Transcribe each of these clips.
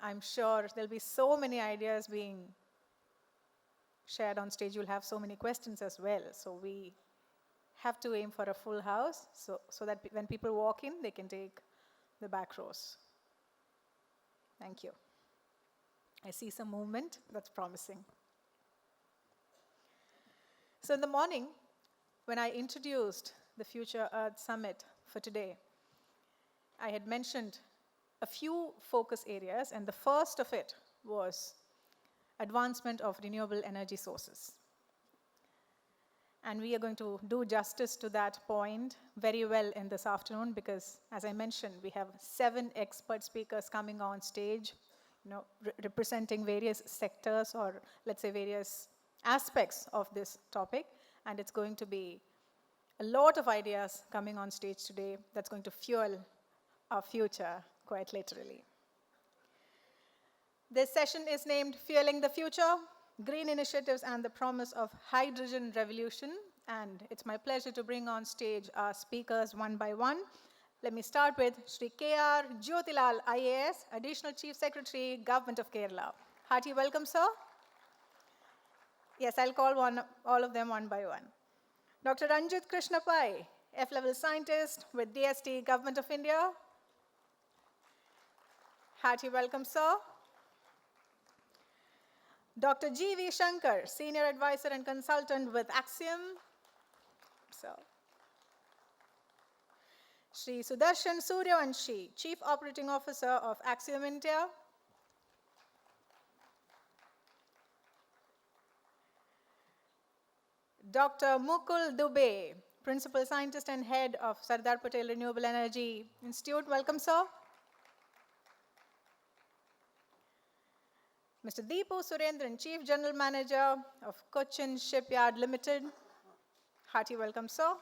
I'm sure there'll be so many ideas being shared on stage. You'll have so many questions as well. So we have to aim for a full house so that when people walk in, they can take the back rows. Thank you. I see some movement. That's promising. So in the morning, when I introduced the Future Earth Summit for today, I had mentioned a few focus areas, and the first of it was advancement of renewable energy sources. And we are going to do justice to that point very well in this afternoon because, as I mentioned, we have 7 expert speakers coming on stage, representing various sectors or, let's say, various aspects of this topic. And it's going to be a lot of ideas coming on stage today that's going to fuel our future, quite literally. This session is named Fueling the Future, Green Initiatives and the Promise of Hydrogen Revolution. And it's my pleasure to bring on stage our speakers one by one. Let me start with Shri K.R. Jyothilal, IAS, Additional Chief Secretary, Govt of Kerala. Hearty welcome, sir. Yes, I'll call all of them one by one. Dr. Ranjit Krishna Pai, F-level scientist with DST, Govt of India. Hearty welcome, sir. Dr. G.V. Shankar, Senior Advisor and Consultant with Axiom. So, Shri Sudarshan Suryawanshi, Chief Operating Officer of Axiom India. Dr. Mukul Dubey, Principal Scientist and Head of Sardar Patel Renewable Energy Institute. Welcome, sir. Mr. Deepu Surendran, Chief General Manager of Cochin Shipyard Limited. Hearty welcome, sir.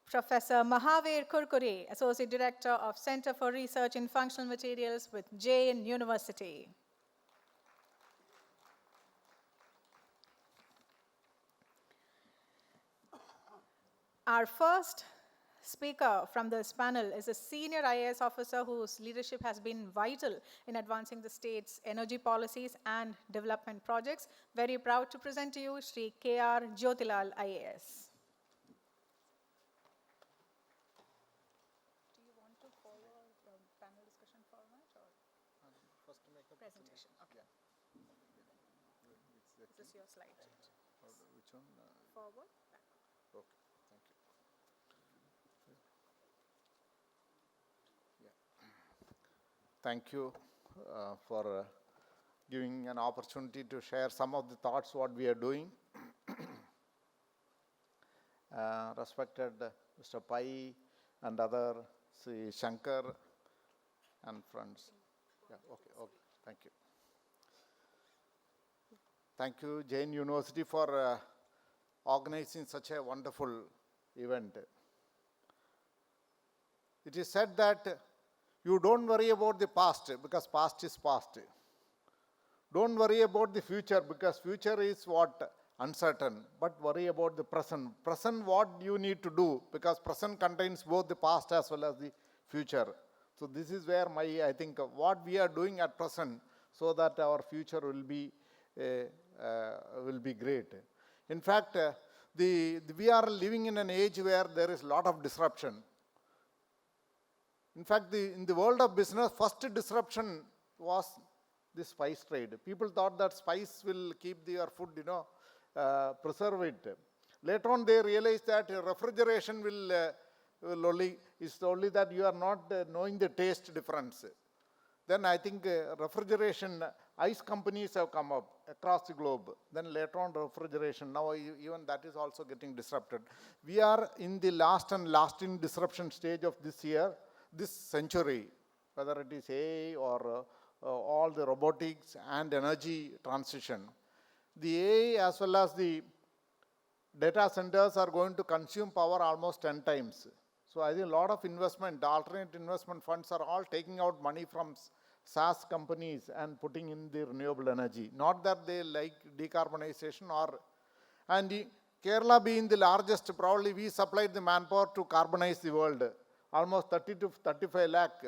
Professor Mahavir Kurkure, Associate Director of Center for Research in Functional Materials with Jain University. Our first speaker from this panel is a senior IAS officer whose leadership has been vital in advancing the state's energy policies and development projects. Very proud to present to you Shri K.R. Jyothilal, IAS. Do you want to follow the panel discussion format or first to make a presentation? Okay. Yeah. Is this your slide? Which one? Forward. Okay. Thank you for giving an opportunity to share some of the thoughts what we are doing. Respected Mr. Pai and other Shankar and friends. Yeah, okay, thank you. Thank you, Jain University, for organizing such a wonderful event. It is said that you don't worry about the past because past is past. Don't worry about the future because future is what? Uncertain. But worry about the present. Present what you need to do because present contains both the past as well as the future. So this is where I think what we are doing at present so that our future will be great. In fact, we are living in an age where there is a lot of disruption. In fact, in the world of business, first disruption was the spice trade. People thought that spice will keep their food, preserve it. Later on, they realized that refrigeration is only that you are not knowing the taste difference. Then I think refrigeration, ice companies have come up across the globe. Then later on refrigeration, now even that is also getting disrupted. We are in the last and lasting disruption stage of this year, this century, whether it is AI or all the robotics and energy transition. The AI as well as the data centers are going to consume power almost 10 times. So I think a lot of investment, alternate investment funds are all taking out money from SAS companies and putting in the renewable energy. Not that they like decarbonization and Kerala being the largest, probably we supplied the manpower to carbonize the world. almost 30 to 35 lakh.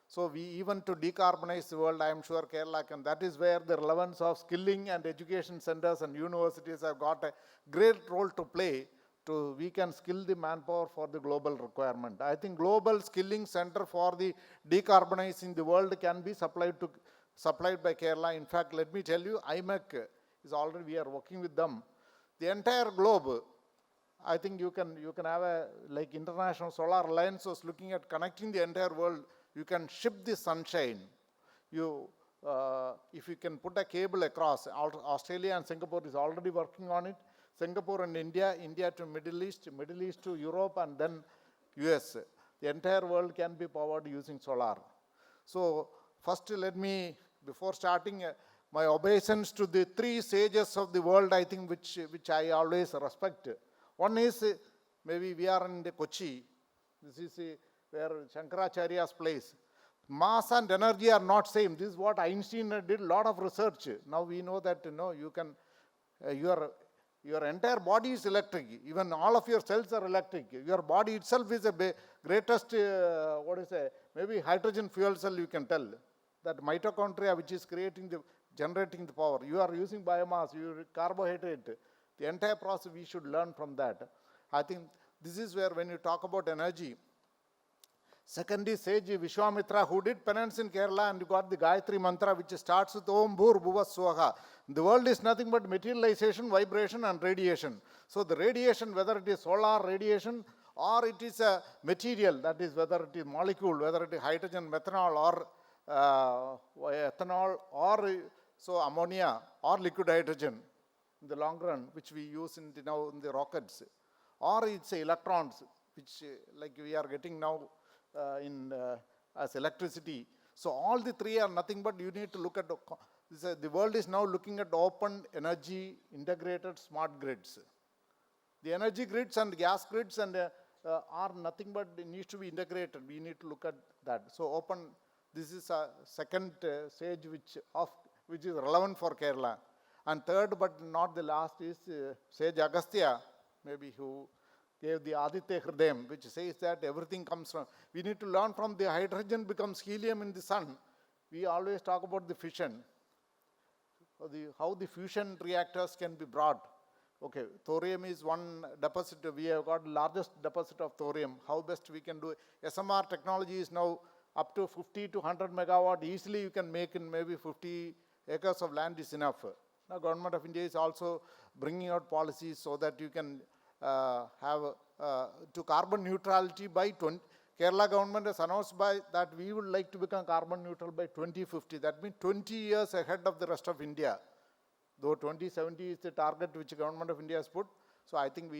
So we even to decarbonize the world, I am sure Kerala can. That is where the relevance of skilling and education centers and universities have got a great role to play. We can skill the manpower for the global requirement. I think global skilling center for the decarbonizing the world can be supplied by Kerala. In fact, let me tell you, IMEC is already, we are working with them. The entire globe, I think you can have a, like International Solar Alliance was looking at connecting the entire world. You can ship the sunshine. If you can put a cable across, Australia and Singapore is already working on it. Singapore and India, India to Middle East to Europe, and then US. The entire world can be powered using solar. So first let me, before starting, my obeisance to the three sages of the world, I think, which I always respect. One is, maybe we are in the Cochin. This is where Shankaracharya's place. Mass and energy are not same. This is what Einstein did a lot of research. Now we know that, you can, your entire body is electric. Even all of your cells are electric. Your body itself is the greatest, maybe hydrogen fuel cell, you can tell. That mitochondria which is generating the power. You are using biomass, carbohydrate. The entire process, we should learn from that. I think this is where when you talk about energy. Second is sage Vishwamitra, who did penance in Kerala and got the Gayatri mantra, which starts with Om Bhur Bhuva Swaha. The world is nothing but materialization, vibration and radiation. So the radiation, whether it is solar radiation or it is a material, that is whether it is molecule, whether it is hydrogen, methanol or ethanol or so ammonia or liquid hydrogen in the long run, which we use now in the rockets, or it's electrons, which like we are getting now as electricity. So all the three are nothing but you need to look at, the world is now looking at open energy integrated smart grids. The energy grids and gas grids and are nothing but it needs to be integrated. We need to look at that. So open, this is a second sage which is relevant for Kerala. And third but not the last is sage Agastya, maybe who gave the Aditya Hridayam, which says that everything comes from, we need to learn from the hydrogen becomes helium in the sun. We always talk about the fission, how the fusion reactors can be brought. Okay, thorium is one deposit, we have got the largest deposit of thorium, how best we can do it. SMR technology is now up to 50 to 100 megawatt, easily you can make in maybe 50 acres of land is enough. Now government of India is also bringing out policies so that you can have to carbon neutrality by Kerala government has announced that we would like to become carbon neutral by 2050. That means 20 years ahead of the rest of India. Though 2070 is the target which government of India has put. So I think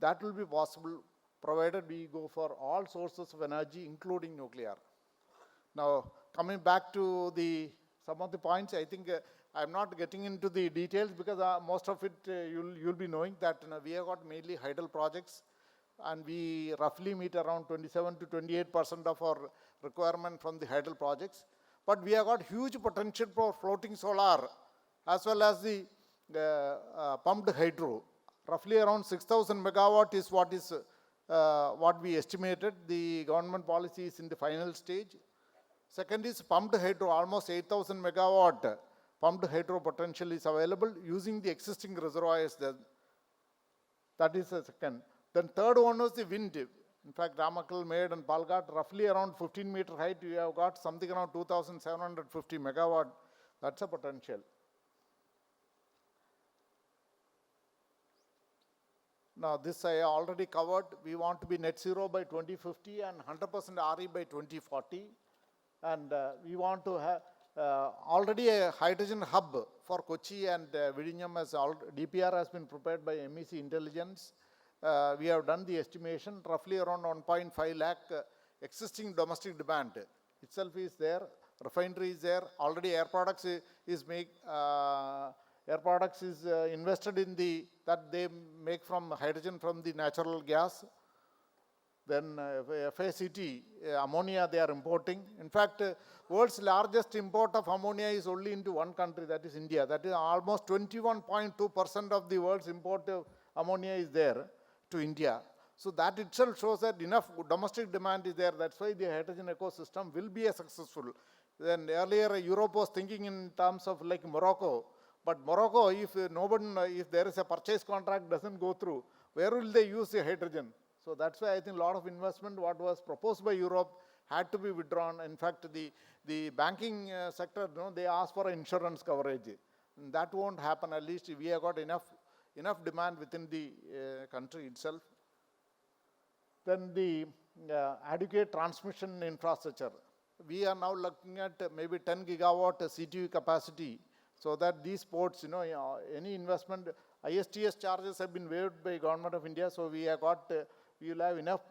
that will be possible provided we go for all sources of energy, including nuclear. Now coming back to some of the points, I think I'm not getting into the details because most of it you'll be knowing that we have got mainly hydel projects and we roughly meet around 27 to 28% of our requirement from the hydel projects. But we have got huge potential for floating solar as well as the pumped hydro. Roughly around 6,000 megawatt is what we estimated. The government policy is in the final stage. Second is pumped hydro, almost 8,000 megawatt. Pumped hydro potential is available using the existing reservoirs. That is the second. Then third one was the wind. In fact, Ramakal, Med and Palghat, roughly around 15 meter height, we have got something around 2,750 megawatt. That's a potential. Now this I already covered. We want to be net zero by 2050 and 100% RE by 2040. And we want to have already a hydrogen hub for Kochi and Vidinyam DPR has been prepared by MEC Intelligence. We have done the estimation, roughly around 1.5 lakh existing domestic demand itself is there, refinery is there, already Air Products is invested in that they make from hydrogen from the natural gas. Then FACT, ammonia they are importing. In fact, world's largest import of ammonia is only into one country, that is India. That is almost 21.2% of the world's import of ammonia is there to India. So that itself shows that enough domestic demand is there. That's why the hydrogen ecosystem will be a successful. Then earlier Europe was thinking in terms of like Morocco. But Morocco, if if there is a purchase contract doesn't go through, where will they use the hydrogen? So that's why I think a lot of investment, what was proposed by Europe, had to be withdrawn. In fact, the banking sector, they asked for insurance coverage. And that won't happen. At least we have got enough demand within the country itself. Then the adequate transmission infrastructure. We are now looking at maybe 10 gigawatt CTU capacity, so that these ports, any investment, ISTS charges have been waived by Government of India, so we have got, we will have enough,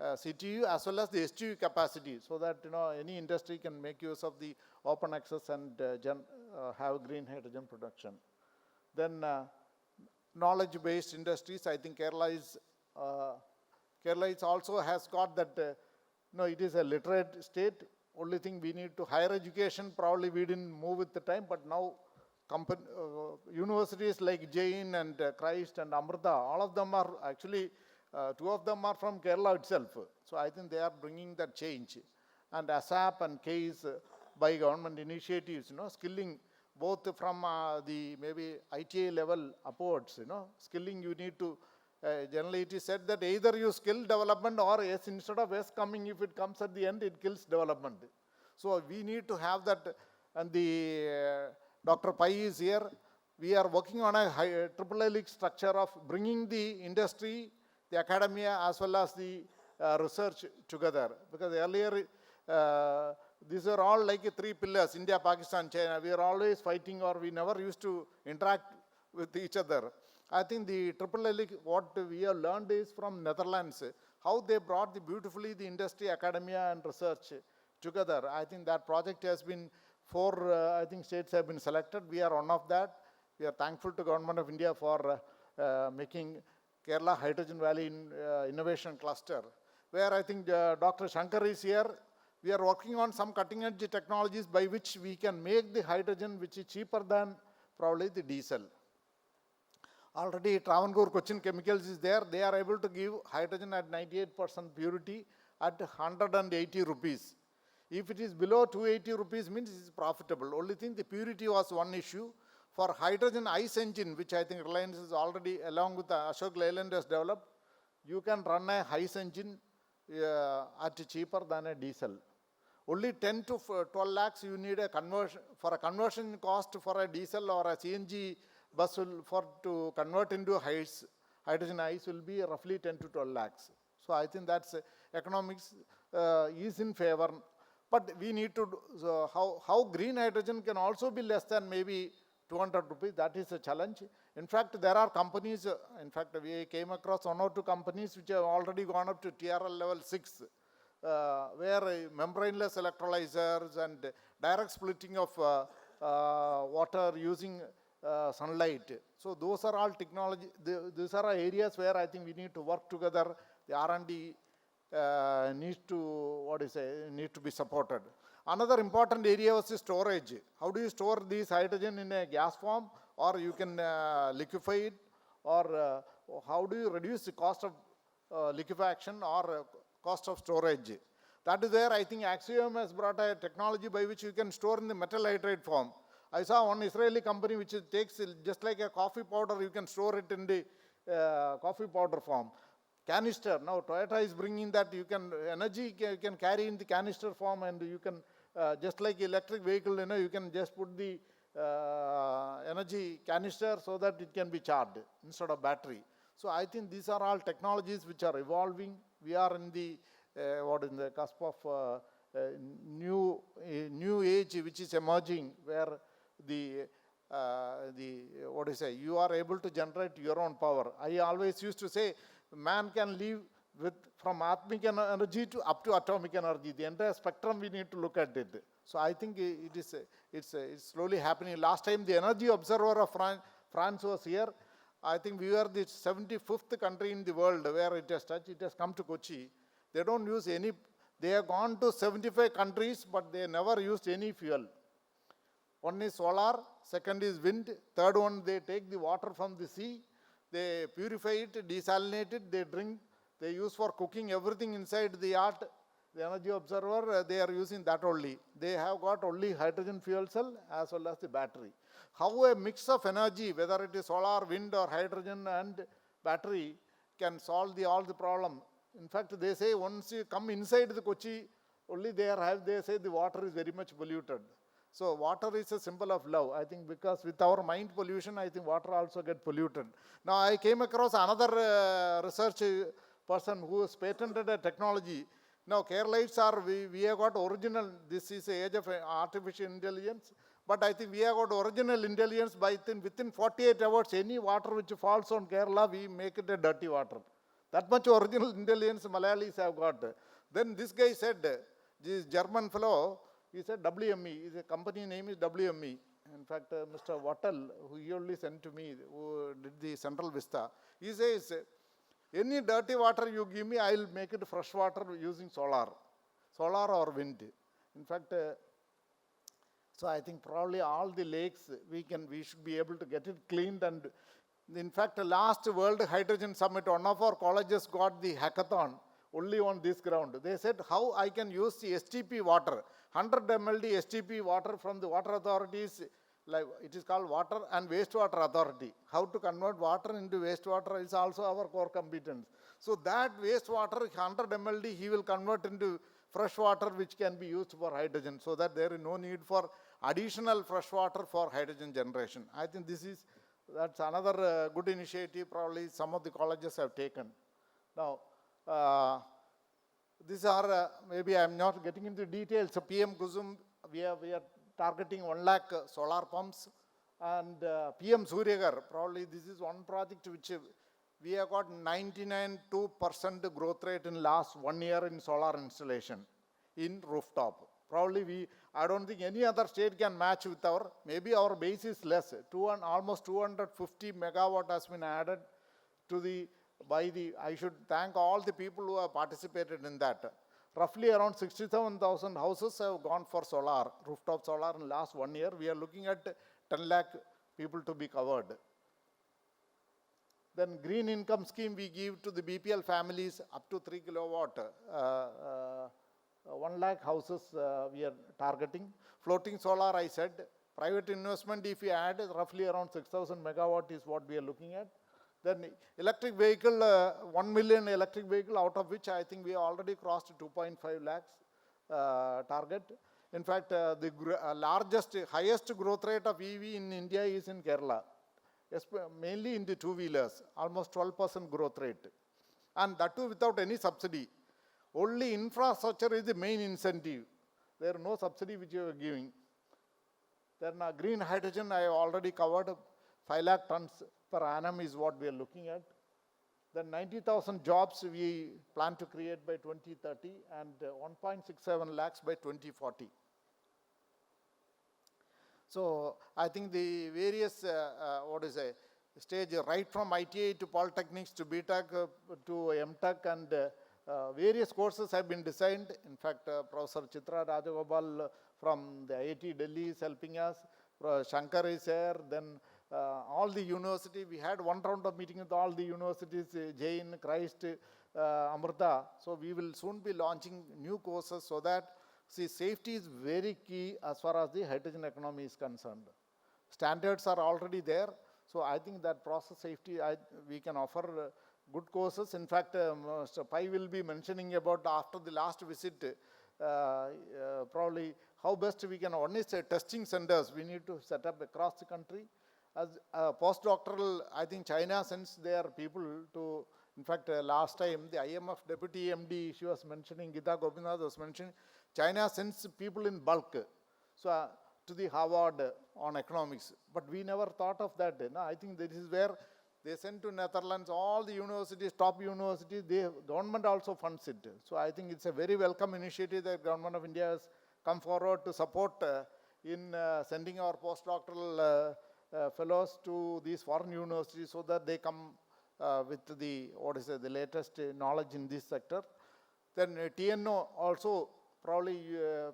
CTU as well as the STU capacity, so that, any industry can make use of the open access and have green hydrogen production. Then knowledge-based industries, I think Kerala is also has got that, it is a literate state. Only thing we need to higher education, probably we didn't move with the time, but now universities like Jain and Christ and Amrita, all of them are actually, two of them are from Kerala itself. So I think they are bringing that change. And ASAP and CASE by government initiatives, skilling both from the maybe ITA level upwards, skilling you need to, generally it is said that either you skill development or yes, instead of yes coming, if it comes at the end, it kills development. So we need to have that, and the Dr. Pai is here. We are working on a triple helix structure of bringing the industry, the academia, as well as the research together. Because earlier, these are all like three pillars, India, Pakistan, China. We are always fighting, or we never used to interact with each other. I think the triple helix, what we have learned is from Netherlands, how they brought beautifully the industry, academia, and research together. I think that project has been, 4 states have been selected. We are one of that. We are thankful to Government of India for making Kerala Hydrogen Valley Innovation Cluster, where I think Dr. Shankar is here. We are working on some cutting edge technologies by which we can make the hydrogen which is cheaper than probably the diesel. Already Travancore Cochin Chemicals is there. They are able to give hydrogen at 98% purity at 180 rupees. If it is below 280 rupees, means it is profitable. Only thing, the purity was one issue. For hydrogen ICE engine, which I think Reliance is already, along with Ashok Leyland, has developed, you can run a ICE engine at cheaper than a diesel. Only 10 to 12 lakhs you need a conversion. For a conversion cost for a diesel or a CNG bus to convert into hydrogen ICE will be roughly 10 to 12 lakhs. So I think that's economics is in favor. But we need to, how green hydrogen can also be less than maybe 200 rupees, that is a challenge. In fact, there are companies, in fact, we came across 1 or 2 companies which have already gone up to TRL level 6, where membraneless electrolyzers and direct splitting of water using sunlight. So those are all technology, these are areas where I think we need to work together. The R&D needs to be supported. Another important area was the storage. How do you store these hydrogen in a gas form, or you can liquefy it, or how do you reduce the cost of liquefaction or cost of storage? That is where I think Axiom has brought a technology by which you can store in the metal hydrate form. I saw one Israeli company which takes just like a coffee powder, you can store it in the coffee powder form. Canister, now Toyota is bringing that, you can, energy you can carry in the canister form, and you can, just like electric vehicle, you can just put the energy canister so that it can be charged instead of battery. So I think these are all technologies which are evolving. We are in the, in the cusp of new age which is emerging, where you are able to generate your own power. I always used to say, man can live from atmic energy to up to atomic energy. The entire spectrum we need to look at it. So I think it's slowly happening. Last time the Energy Observer of France was here. I think we were the 75th country in the world where it has touched. It has come to Kochi. They don't use any. They have gone to 75 countries, but they never used any fuel. One is solar, second is wind, third one they take the water from the sea. They purify it, desalinate it, they drink, they use for cooking everything inside the yacht. The energy observer, they are using that only. They have got only hydrogen fuel cell as well as the battery. How a mix of energy, whether it is solar, wind or hydrogen and battery, can solve all the problem. In fact, they say once you come inside the Kochi, only they say the water is very much polluted. So water is a symbol of love. I think because with our mind pollution, I think water also get polluted. Now I came across another research person who has patented a technology. Now Keralites are, we have got original, this is the age of artificial intelligence, but I think we have got original intelligence within 48 hours, any water which falls on Kerala, we make it a dirty water. That much original intelligence Malayalis have got. Then this guy said, this German fellow, he said WME, his company name is WME. In fact, Mr. Patel, who he only sent to me, who did the Central Vista, he says, any dirty water you give me, I will make it fresh water using solar or wind. In fact, so I think probably all the lakes, we should be able to get it cleaned. And in fact, last World Hydrogen Summit, one of our colleges got the hackathon only on this ground. They said how I can use the STP water, 100 mld STP water from the water authorities, like it is called Water and Wastewater Authority. How to convert water into wastewater is also our core competence. So that wastewater, 100 mld, he will convert into fresh water which can be used for hydrogen, so that there is no need for additional fresh water for hydrogen generation. I think that's another good initiative probably some of the colleges have taken. Now, these are, maybe I am not getting into details. So PM Kusum, we are targeting 1 lakh solar pumps, and PM Suryagar, probably this is one project which we have got 99.2% growth rate in last 1 year in solar installation in rooftop. Probably I don't think any other state can match with maybe our base is less. Almost 250 megawatt has been added to I should thank all the people who have participated in that. Roughly around 67,000 houses have gone for solar, rooftop solar in last 1 year. We are looking at 10 lakh people to be covered. Then green income scheme we give to the BPL families up to 3 kilowatt. 1 lakh houses we are targeting. Floating solar, I said. Private investment, if we add, roughly around 6,000 megawatt is what we are looking at. Then electric vehicle, 1 million electric vehicle, out of which I think we already crossed 2.5 lakhs target. In fact, the highest growth rate of EV in India is in Kerala, mainly in the two-wheelers, almost 12% growth rate. And that too without any subsidy. Only infrastructure is the main incentive. There is no subsidy which you are giving. Then green hydrogen I have already covered, 5 lakh tons per annum is what we are looking at. Then 90,000 jobs we plan to create by 2030 and 1.67 lakhs by 2040. So I think the various, stage right from ITI to Polytechnics to BTech to MTech and various courses have been designed. In fact, Professor Chitra Rajagopal from the IIT Delhi is helping us. Shankar is here. Then all the university, we had one round of meeting with all the universities, Jain, Christ, Amrita. So we will soon be launching new courses so that, safety is very key as far as the hydrogen economy is concerned. Standards are already there. So I think that process safety, we can offer good courses. In fact, Mr. Pai will be mentioning about after the last visit, probably how best we can, one is testing centers we need to set up across the country. As postdoctoral, I think China sends their people to, in fact, last time the IMF Deputy MD, she was mentioning, Gita Gopinath was mentioning, China sends people in bulk to the Harvard on economics. But we never thought of that. No, I think this is where they send to Netherlands, all the universities, top universities, government also funds it. So I think it's a very welcome initiative that Government of India has come forward to support in sending our postdoctoral fellows to these foreign universities so that they come with the latest knowledge in this sector. Then TNO also, probably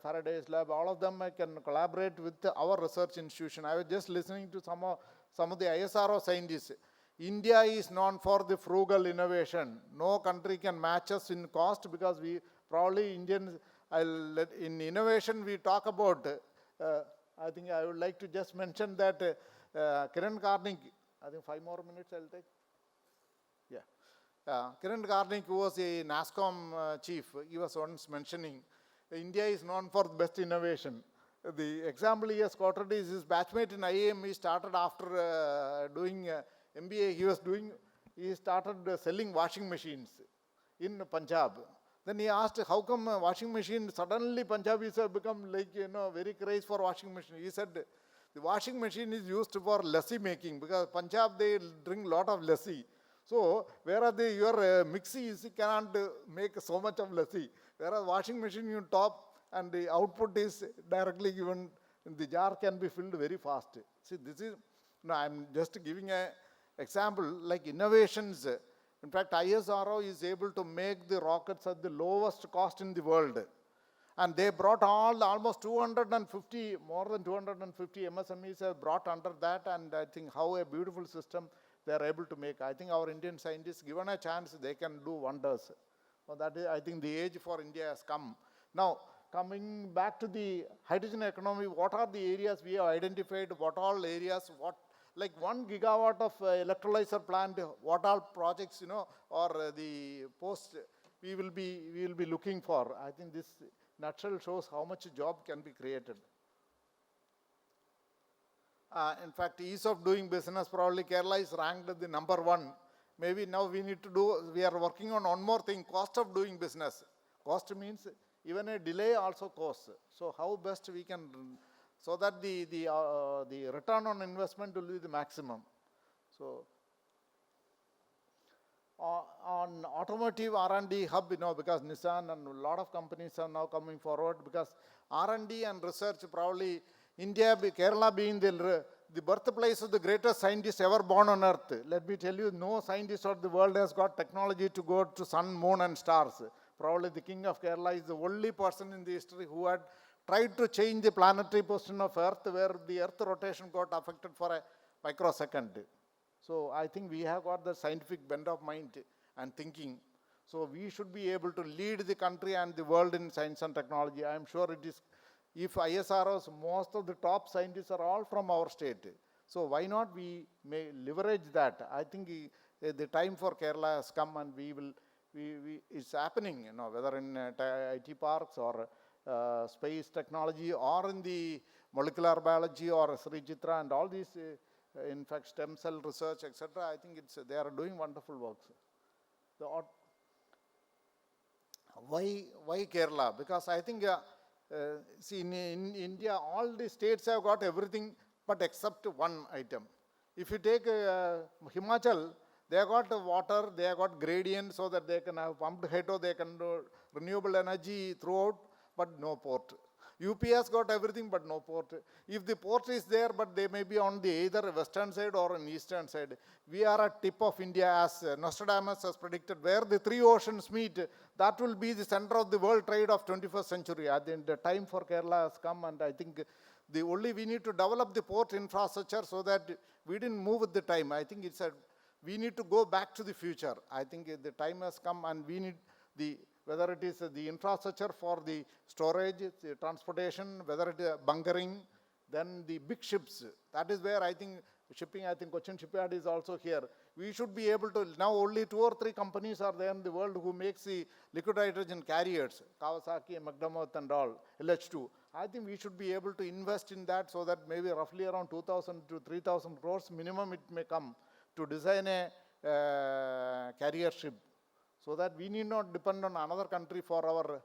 Faraday's lab, all of them can collaborate with our research institution. I was just listening to some of the ISRO scientists. India is known for the frugal innovation. No country can match us in cost because we probably Indians, in innovation we talk about, I think I would like to just mention that Kiran Karnik, I think 5 more minutes I'll take. Yeah. Kiran Karnik, who was a NASCOM chief, he was once mentioning, India is known for the best innovation. The example he has quoted is his batchmate in IIM. He started after doing MBA. He started selling washing machines in Punjab. Then he asked, how come washing machine, suddenly Punjabis have become like, very crazy for washing machine. He said, the washing machine is used for lassi making because Punjab, they drink lot of lassi. So, whereas your mixies cannot make so much of lassi. Whereas washing machine you top and the output is directly given, the jar can be filled very fast. See, this is, I'm just giving an example, like innovations. In fact, ISRO is able to make the rockets at the lowest cost in the world. And they brought almost 250, more than 250 MSMEs have brought under that, and I think how a beautiful system they are able to make. I think our Indian scientists, given a chance, they can do wonders. So that is, I think the age for India has come. Now, coming back to the hydrogen economy, what are the areas we have identified, what all areas, like 1 gigawatt of electrolyzer plant, what all projects, or the post we will be looking for. I think this nutshell shows how much job can be created. In fact, ease of doing business, probably Kerala is ranked the number 1. Maybe now we are working on one more thing, cost of doing business. Cost means even a delay also costs. So how best we can, so that the return on investment will be the maximum. So on automotive R&D hub, because Nissan and a lot of companies are now coming forward, because R&D and research, probably India, Kerala being the birthplace of the greatest scientist ever born on earth. Let me tell you, no scientist of the world has got technology to go to sun, moon and stars. Probably the king of Kerala is the only person in the history who had tried to change the planetary position of earth, where the earth rotation got affected for a microsecond. So I think we have got the scientific bent of mind and thinking. So we should be able to lead the country and the world in science and technology. I am sure it is, if ISROs, most of the top scientists are all from our state. So why not we may leverage that? I think the time for Kerala has come, and it's happening, whether in IT parks or space technology or in the molecular biology or Sri Chitra and all these, in fact, stem cell research, etc. I think they are doing wonderful works. Why Kerala? Because I think, see, in India, all the states have got everything, but except one item. If you take Himachal, they have got water, they have got gradient so that they can have pumped hydro, they can do renewable energy throughout, but no port. UP has got everything, but no port. If the port is there, but they may be on the either western side or an eastern side. We are at tip of India, as Nostradamus has predicted, where the 3 oceans meet. That will be the center of the world trade of 21st century. I think the time for Kerala has come, and I think we need to develop the port infrastructure so that we didn't move with the time. I think we need to go back to the future. I think the time has come, and we need whether it is the infrastructure for the storage, the transportation, whether it is bunkering, then the big ships. That is where I think shipping, I think Cochin Shipyard is also here. We should be able to, now only 2 or 3 companies are there in the world who makes the liquid hydrogen carriers, Kawasaki, McDermott and all, LH2. I think we should be able to invest in that so that maybe roughly around 2,000 to 3,000 crores minimum it may come to design a carrier ship, so that we need not depend on another country for our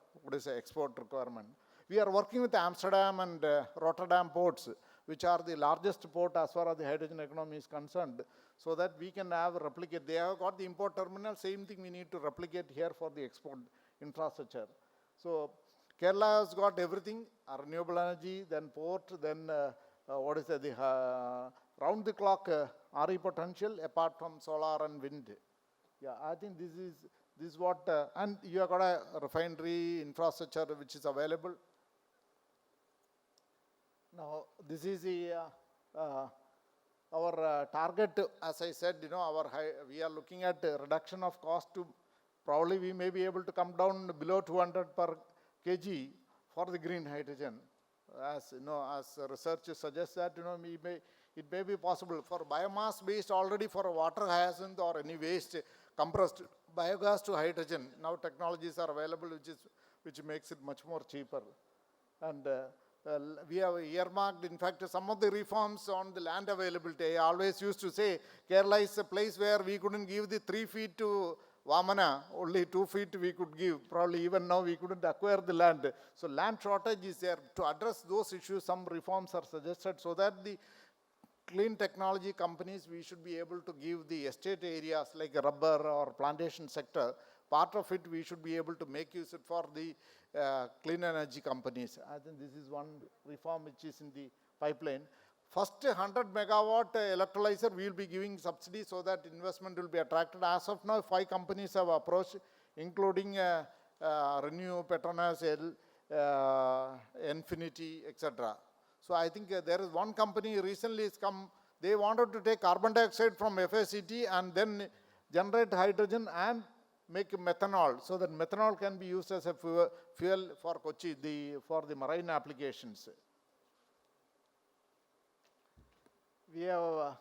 export requirement. We are working with Amsterdam and Rotterdam ports, which are the largest port as far as the hydrogen economy is concerned, so that we can replicate. They have got the import terminal, same thing we need to replicate here for the export infrastructure. So Kerala has got everything, renewable energy, then port, then round the clock RE potential apart from solar and wind. Yeah, I think this is what, and you have got a refinery infrastructure which is available. Now, this is the our target, as I said, we are looking at reduction of cost to probably we may be able to come down below 200 per kg for the green hydrogen. As research suggests that it may be possible for biomass based already for water hyacinth or any waste compressed biogas to hydrogen. Now technologies are available which makes it much more cheaper. And we have earmarked, in fact, some of the reforms on the land availability. I always used to say Kerala is a place where we couldn't give the 3 feet to Vamana, only 2 feet we could give. Probably even now we couldn't acquire the land. So land shortage is there. To address those issues, some reforms are suggested so that the clean technology companies, we should be able to give the estate areas like rubber or plantation sector, part of it we should be able to make use of for the clean energy companies. I think this is one reform which is in the pipeline. First 100 megawatt electrolyzer we will be giving subsidy so that investment will be attracted. As of now, 5 companies have approached, including Renewable, Petronas, Infinity, etc. So I think there is one company recently has come, they wanted to take carbon dioxide from FACT and then generate hydrogen and make methanol, so that methanol can be used as a fuel for Kochi, for the marine applications. We have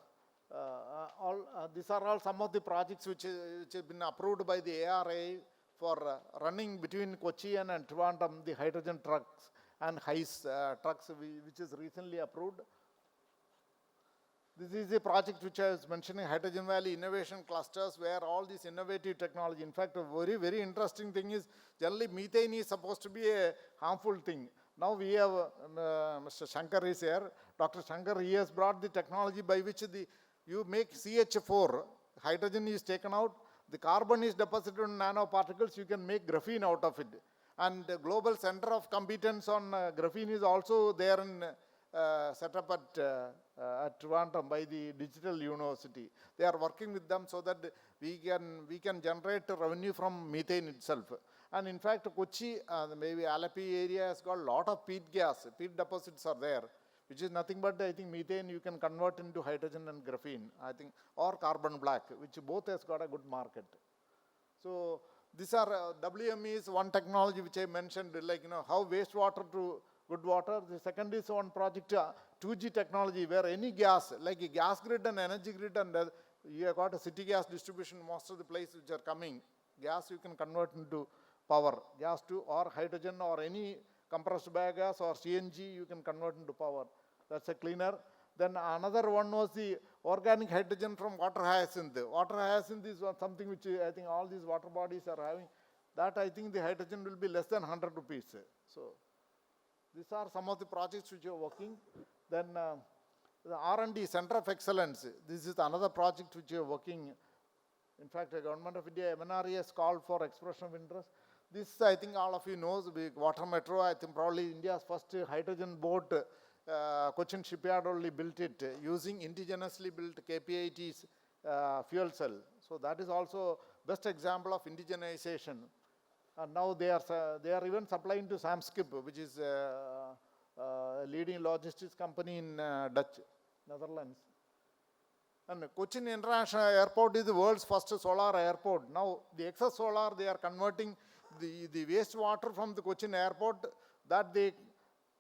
these are all some of the projects which have been approved by the ARA for running between Cochin and Trivandrum, the hydrogen trucks and HICE trucks, which is recently approved. This is a project which I was mentioning, Hydrogen Valley Innovation Clusters, where all this innovative technology, in fact, a very, very interesting thing is, generally methane is supposed to be a harmful thing. Now we have, Mr. Shankar is here, Dr. Shankar, he has brought the technology by which you make CH4, hydrogen is taken out, the carbon is deposited in nanoparticles, you can make graphene out of it. And the Global Center of Competence on Graphene is also there in set up at Trivandrum by the Digital University. They are working with them so that we can generate revenue from methane itself. And in fact, Kochi, maybe Alapi area has got a lot of peat gas. Peat deposits are there, which is nothing but, I think, methane you can convert into hydrogen and graphene, I think, or carbon black, which both has got a good market. So these are, WME is one technology which I mentioned, like, how wastewater to good water. The second is one project, 2G technology, where any gas, like a gas grid and energy grid, and you have got a city gas distribution, most of the places which are coming, gas you can convert into power, gas to, or hydrogen, or any compressed biogas or CNG you can convert into power. That's a cleaner. Then another one was the organic hydrogen from water hyacinth. Water hyacinth is something which I think all these water bodies are having. That I think the hydrogen will be less than 100 rupees. So these are some of the projects which are working. Then the R&D, Center of Excellence. This is another project which are working. In fact, the Government of India, MNRE has called for expression of interest. This, I think all of you know, the Water Metro, I think probably India's first hydrogen boat, Cochin Shipyard only built it using indigenously built KPIT's fuel cell. So that is also best example of indigenization. And now they are even supplying to Samskip, which is a leading logistics company in Netherlands. And Cochin International Airport is the world's first solar airport. Now the excess solar, they are converting the wastewater from the Cochin airport, that they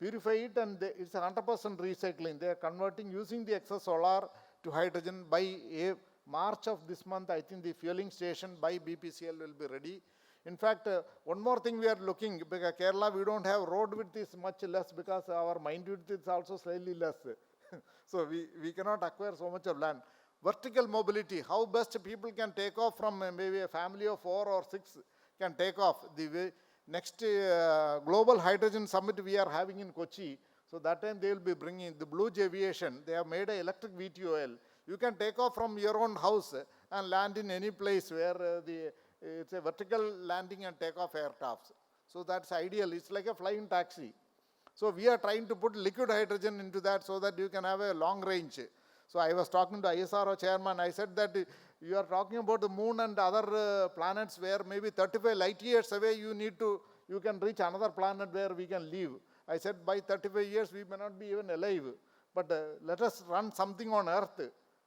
purify it, and it's 100% recycling. They are converting using the excess solar to hydrogen. By March of this month, I think the fueling station by BPCL will be ready. In fact, one more thing we are looking, because Kerala we don't have road width is much less because our mine width is also slightly less. So we cannot acquire so much of land. Vertical mobility, how best people can take off from maybe a family of 4 or 6 can take off. The next global hydrogen summit we are having in Kochi. So that time they will be bringing the Blue Aviation. They have made an electric VTOL. You can take off from your own house and land in any place where it's a vertical landing and takeoff aircrafts. So that's ideal. It's like a flying taxi. So we are trying to put liquid hydrogen into that so that you can have a long range. So I was talking to ISRO chairman. I said that you are talking about the moon and other planets where maybe 35 light years away you can reach another planet where we can live. I said by 35 years we may not be even alive. but let us run something on earth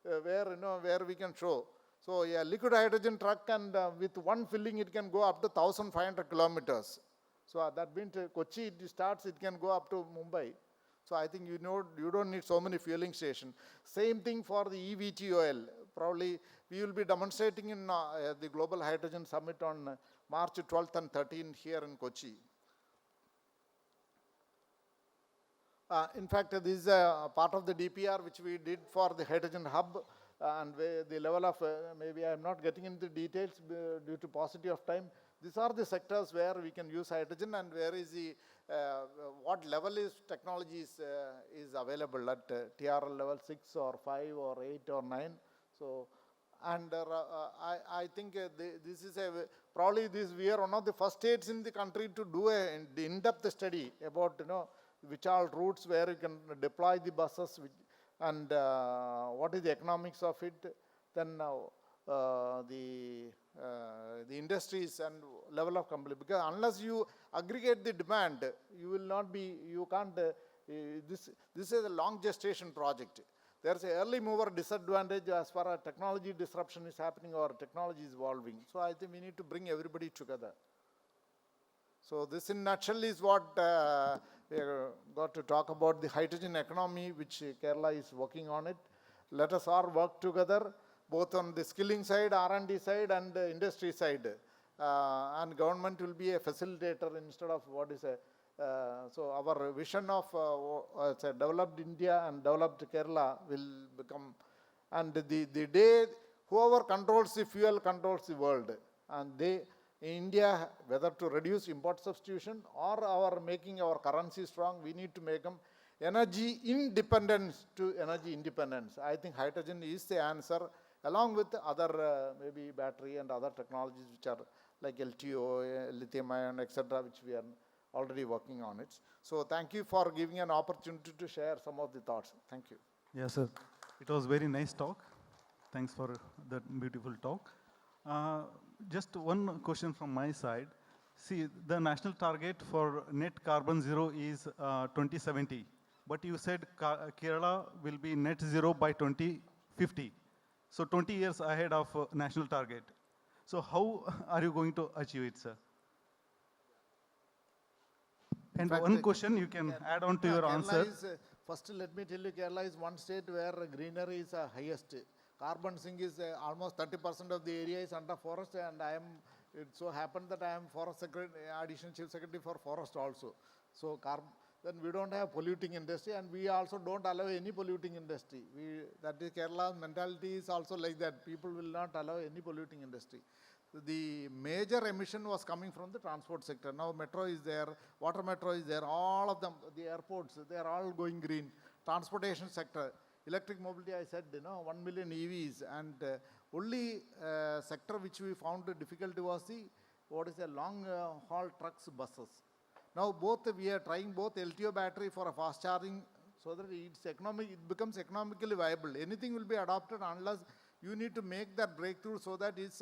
where, where we can show. So a liquid hydrogen truck, and with one filling it can go up to 1,500 kilometers. So that means Kochi it starts, it can go up to Mumbai. So I think you don't need so many fueling stations. Same thing for the eVTOL. Probably we will be demonstrating in the Global Hydrogen Summit on March 12th and 13th here in Kochi. In fact, this is a part of the DPR which we did for the hydrogen hub, and the level of, maybe I am not getting into details due to paucity of time. These are the sectors where we can use hydrogen, and where is the, what level is technology is available at TRL level 6 or 5 or 8 or 9. So, and I think this is probably we are one of the first states in the country to do an in-depth study about, which are routes where you can deploy the buses, and what is the economics of it, then the industries and level of complexity. Because unless you aggregate the demand, you will not be, you can't, this is a long gestation project. There's an early mover disadvantage as far as technology disruption is happening or technology is evolving. So I think we need to bring everybody together. So this in nutshell is what we got to talk about, the hydrogen economy, which Kerala is working on it. Let us all work together, both on the skilling side, R&D side, and the industry side. And government will be a facilitator instead of what is a, so our vision of a developed India and developed Kerala will become, and the day whoever controls the fuel controls the world. And they, in India, whether to reduce import substitution or our making our currency strong, we need to make them energy independence to energy independence. I think hydrogen is the answer, along with other maybe battery and other technologies which are like LTO, lithium ion, etc., which we are already working on it. So thank you for giving an opportunity to share some of the thoughts. Thank you. Yes, sir. It was very nice talk. Thanks for that beautiful talk. Just one question from my side. See, the national target for net carbon zero is 2070, but you said Kerala will be net zero by 2050. So 20 years ahead of national target. So how are you going to achieve it, sir? And fact, one question you can add on to your Kerala answer. Is, first, let me tell you, Kerala is one state where greenery is highest. Carbon sink is almost 30% of the area is under forest, and it so happened that I am forest secretary, additional chief secretary for forest also. So then we don't have polluting industry, and we also don't allow any polluting industry. That is Kerala's mentality is also like that. People will not allow any polluting industry. The major emission was coming from the transport sector. Now metro is there, water metro is there, all of them, the airports, they are all going green. Transportation sector, electric mobility, I said, 1 million EVs, and only sector which we found difficulty was the, long haul trucks, buses. Now we are trying both LTO battery for a fast charging, so that it becomes economically viable. Anything will be adopted unless you need to make that breakthrough so that it's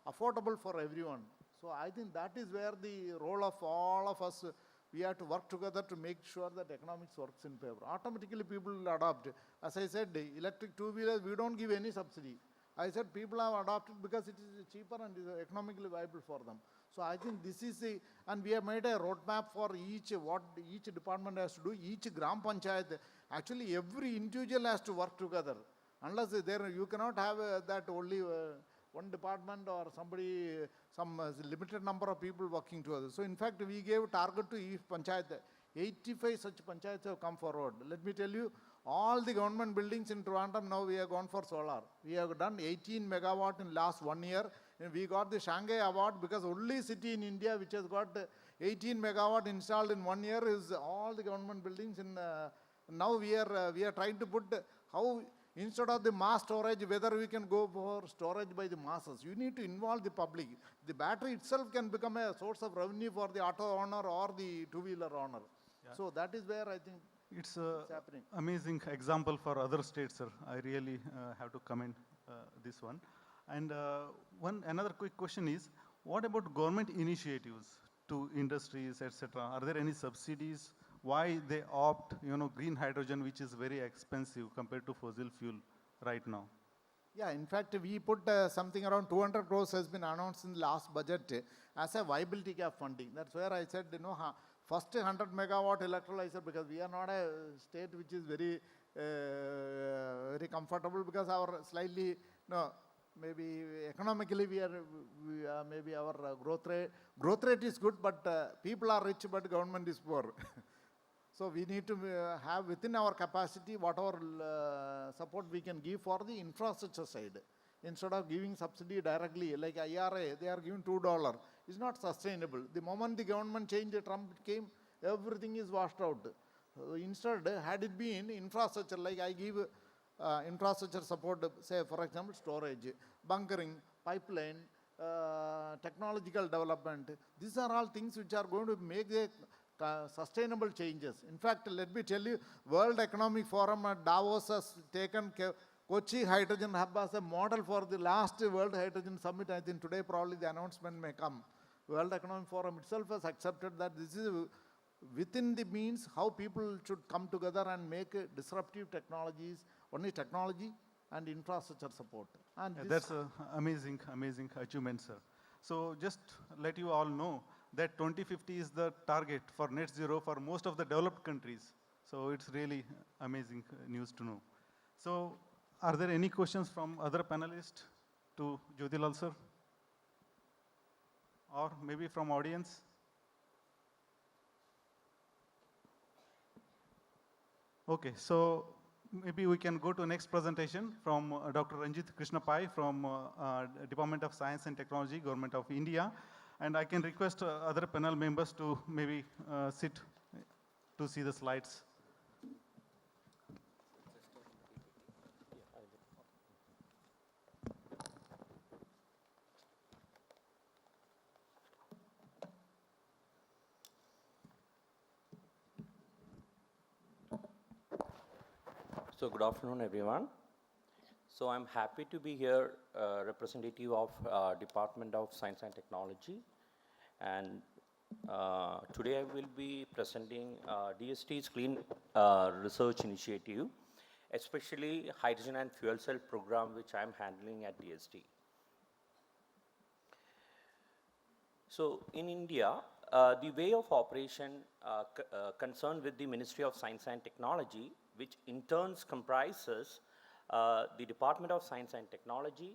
affordable for everyone. So I think that is where the role of all of us, we have to work together to make sure that economics works in favor. Automatically people will adopt. As I said, electric two-wheelers, we don't give any subsidy. I said people have adopted because it is cheaper and is economically viable for them. So I think this is and we have made a roadmap for what each department has to do, each Gram Panchayat. Actually, every individual has to work together. Unless you cannot have that only one department or somebody, some limited number of people working together. So in fact, we gave target to each panchayat. 85 such panchayats have come forward. Let me tell you, all the government buildings in Trivandrum now we have gone for solar. We have done 18 megawatt in last 1 year. And we got the Shanghai award because only city in India which has got 18 megawatt installed in 1 year is all the government buildings. Now we are trying to put how, instead of the mass storage, whether we can go for storage by the masses. You need to involve the public. The battery itself can become a source of revenue for the auto owner or the two-wheeler owner. Yeah. So that is where I think it's happening. Amazing example for other states, sir. I really have to comment this one. And another quick question is, what about government initiatives to industries, etc.? Are there any subsidies? why they opt, green hydrogen, which is very expensive compared to fossil fuel right now? Yeah, in fact, we put something around 200 crores has been announced in the last budget as a viability gap funding. That's where I said, first 100 megawatt electrolyzer, because we are not a state which is very comfortable, because our slightly, maybe economically we are maybe our growth rate is good, but people are rich, but government is poor. So we need to have within our capacity whatever support we can give for the infrastructure side. Instead of giving subsidy directly, like IRA, they are giving $2. It's not sustainable. The moment the government changed, Trump came, everything is washed out. Instead, had it been infrastructure, like I give infrastructure support, say for example, storage, bunkering, pipeline, technological development, these are all things which are going to make the sustainable changes. In fact, let me tell you, World Economic Forum at Davos has taken Kochi Hydrogen Hub as a model for the last World Hydrogen Summit. I think today probably the announcement may come. World Economic Forum itself has accepted that this is within the means how people should come together and make disruptive technologies, only technology and infrastructure support. And That's amazing achievement, sir. So just let you all know that 2050 is the target for net zero for most of the developed countries. So it's really amazing news to know. So are there any questions from other panelists to Jyothilal sir? Or maybe from audience? Okay, so maybe we can go to next presentation from Dr. Ranjit Krishna Pai from Department of Science and Technology, Government of India. And I can request other panel members to maybe sit to see the slides. So good afternoon, everyone. So I'm happy to be here, representative of Department of Science and Technology. And today I will be presenting DST's Clean Research Initiative, especially Hydrogen and Fuel Cell Program, which I'm handling at DST. So in India, the way of operation concerned with the Ministry of Science and Technology, which in turns comprises the Department of Science and Technology,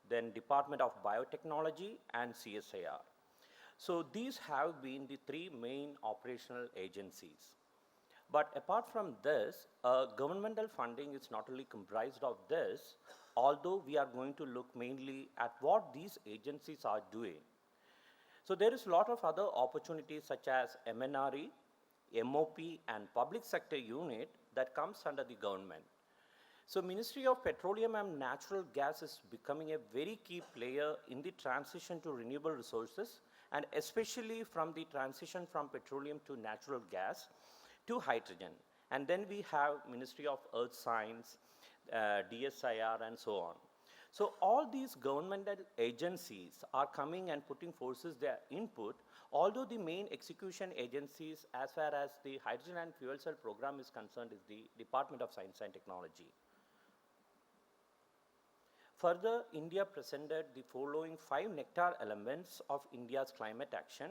then Department of Biotechnology, and CSIR. So these have been the three main operational agencies. But apart from this, governmental funding is not only comprised of this, although we are going to look mainly at what these agencies are doing. So there is a lot of other opportunities such as MNRE, MOP, and public sector unit that comes under the government. So Ministry of Petroleum and Natural Gas is becoming a very key player in the transition to renewable resources, and especially from the transition from petroleum to natural gas to hydrogen. And then we have Ministry of Earth Science, DSIR, and so on. So all these governmental agencies are coming and putting forces their input, although the main execution agencies as far as the hydrogen and fuel cell program is concerned is the Department of Science and Technology. Further, India presented the following 5 nectar elements of India's climate action.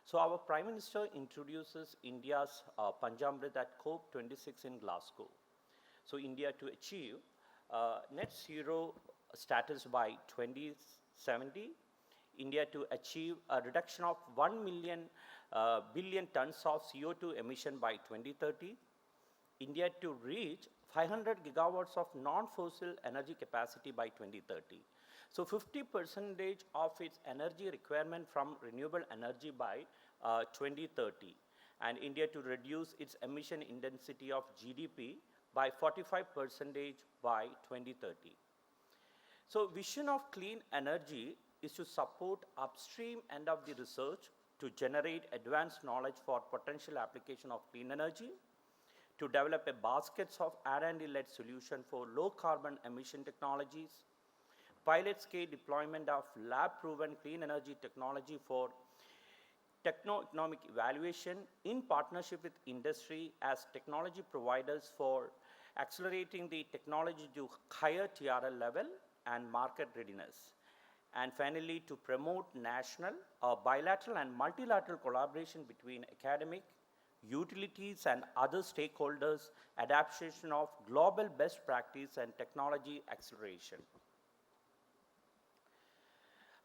So our Prime Minister introduces India's Panchamrit at COP26 in Glasgow. So India to achieve net zero status by 2070, India to achieve a reduction of 1 billion tons of CO2 emission by 2030, India to reach 500 gigawatts of non-fossil energy capacity by 2030. So 50% of its energy requirement from renewable energy by 2030. And India to reduce its emission intensity of GDP by 45% by 2030. So vision of clean energy is to support upstream end of the research to generate advanced knowledge for potential application of clean energy, to develop a baskets of R&D-led solution for low carbon emission technologies, pilot scale deployment of lab-proven clean energy technology for techno-economic evaluation in partnership with industry as technology providers for accelerating the technology to higher TRL level and market readiness. And finally, to promote national, bilateral and multilateral collaboration between academic, utilities and other stakeholders, adaptation of global best practice and technology acceleration.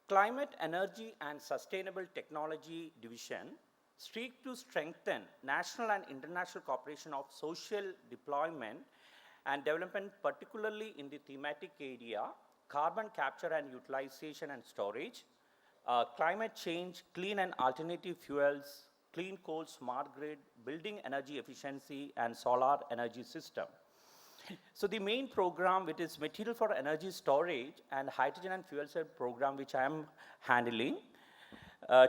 Climate, Energy and Sustainable Technology Division seek to strengthen national and international cooperation of social deployment and development, particularly in the thematic area, carbon capture and utilization and storage, climate change, clean and alternative fuels, clean coal, smart grid, building energy efficiency and solar energy system. So the main program, which is material for energy storage and hydrogen and fuel cell program, which I am handling.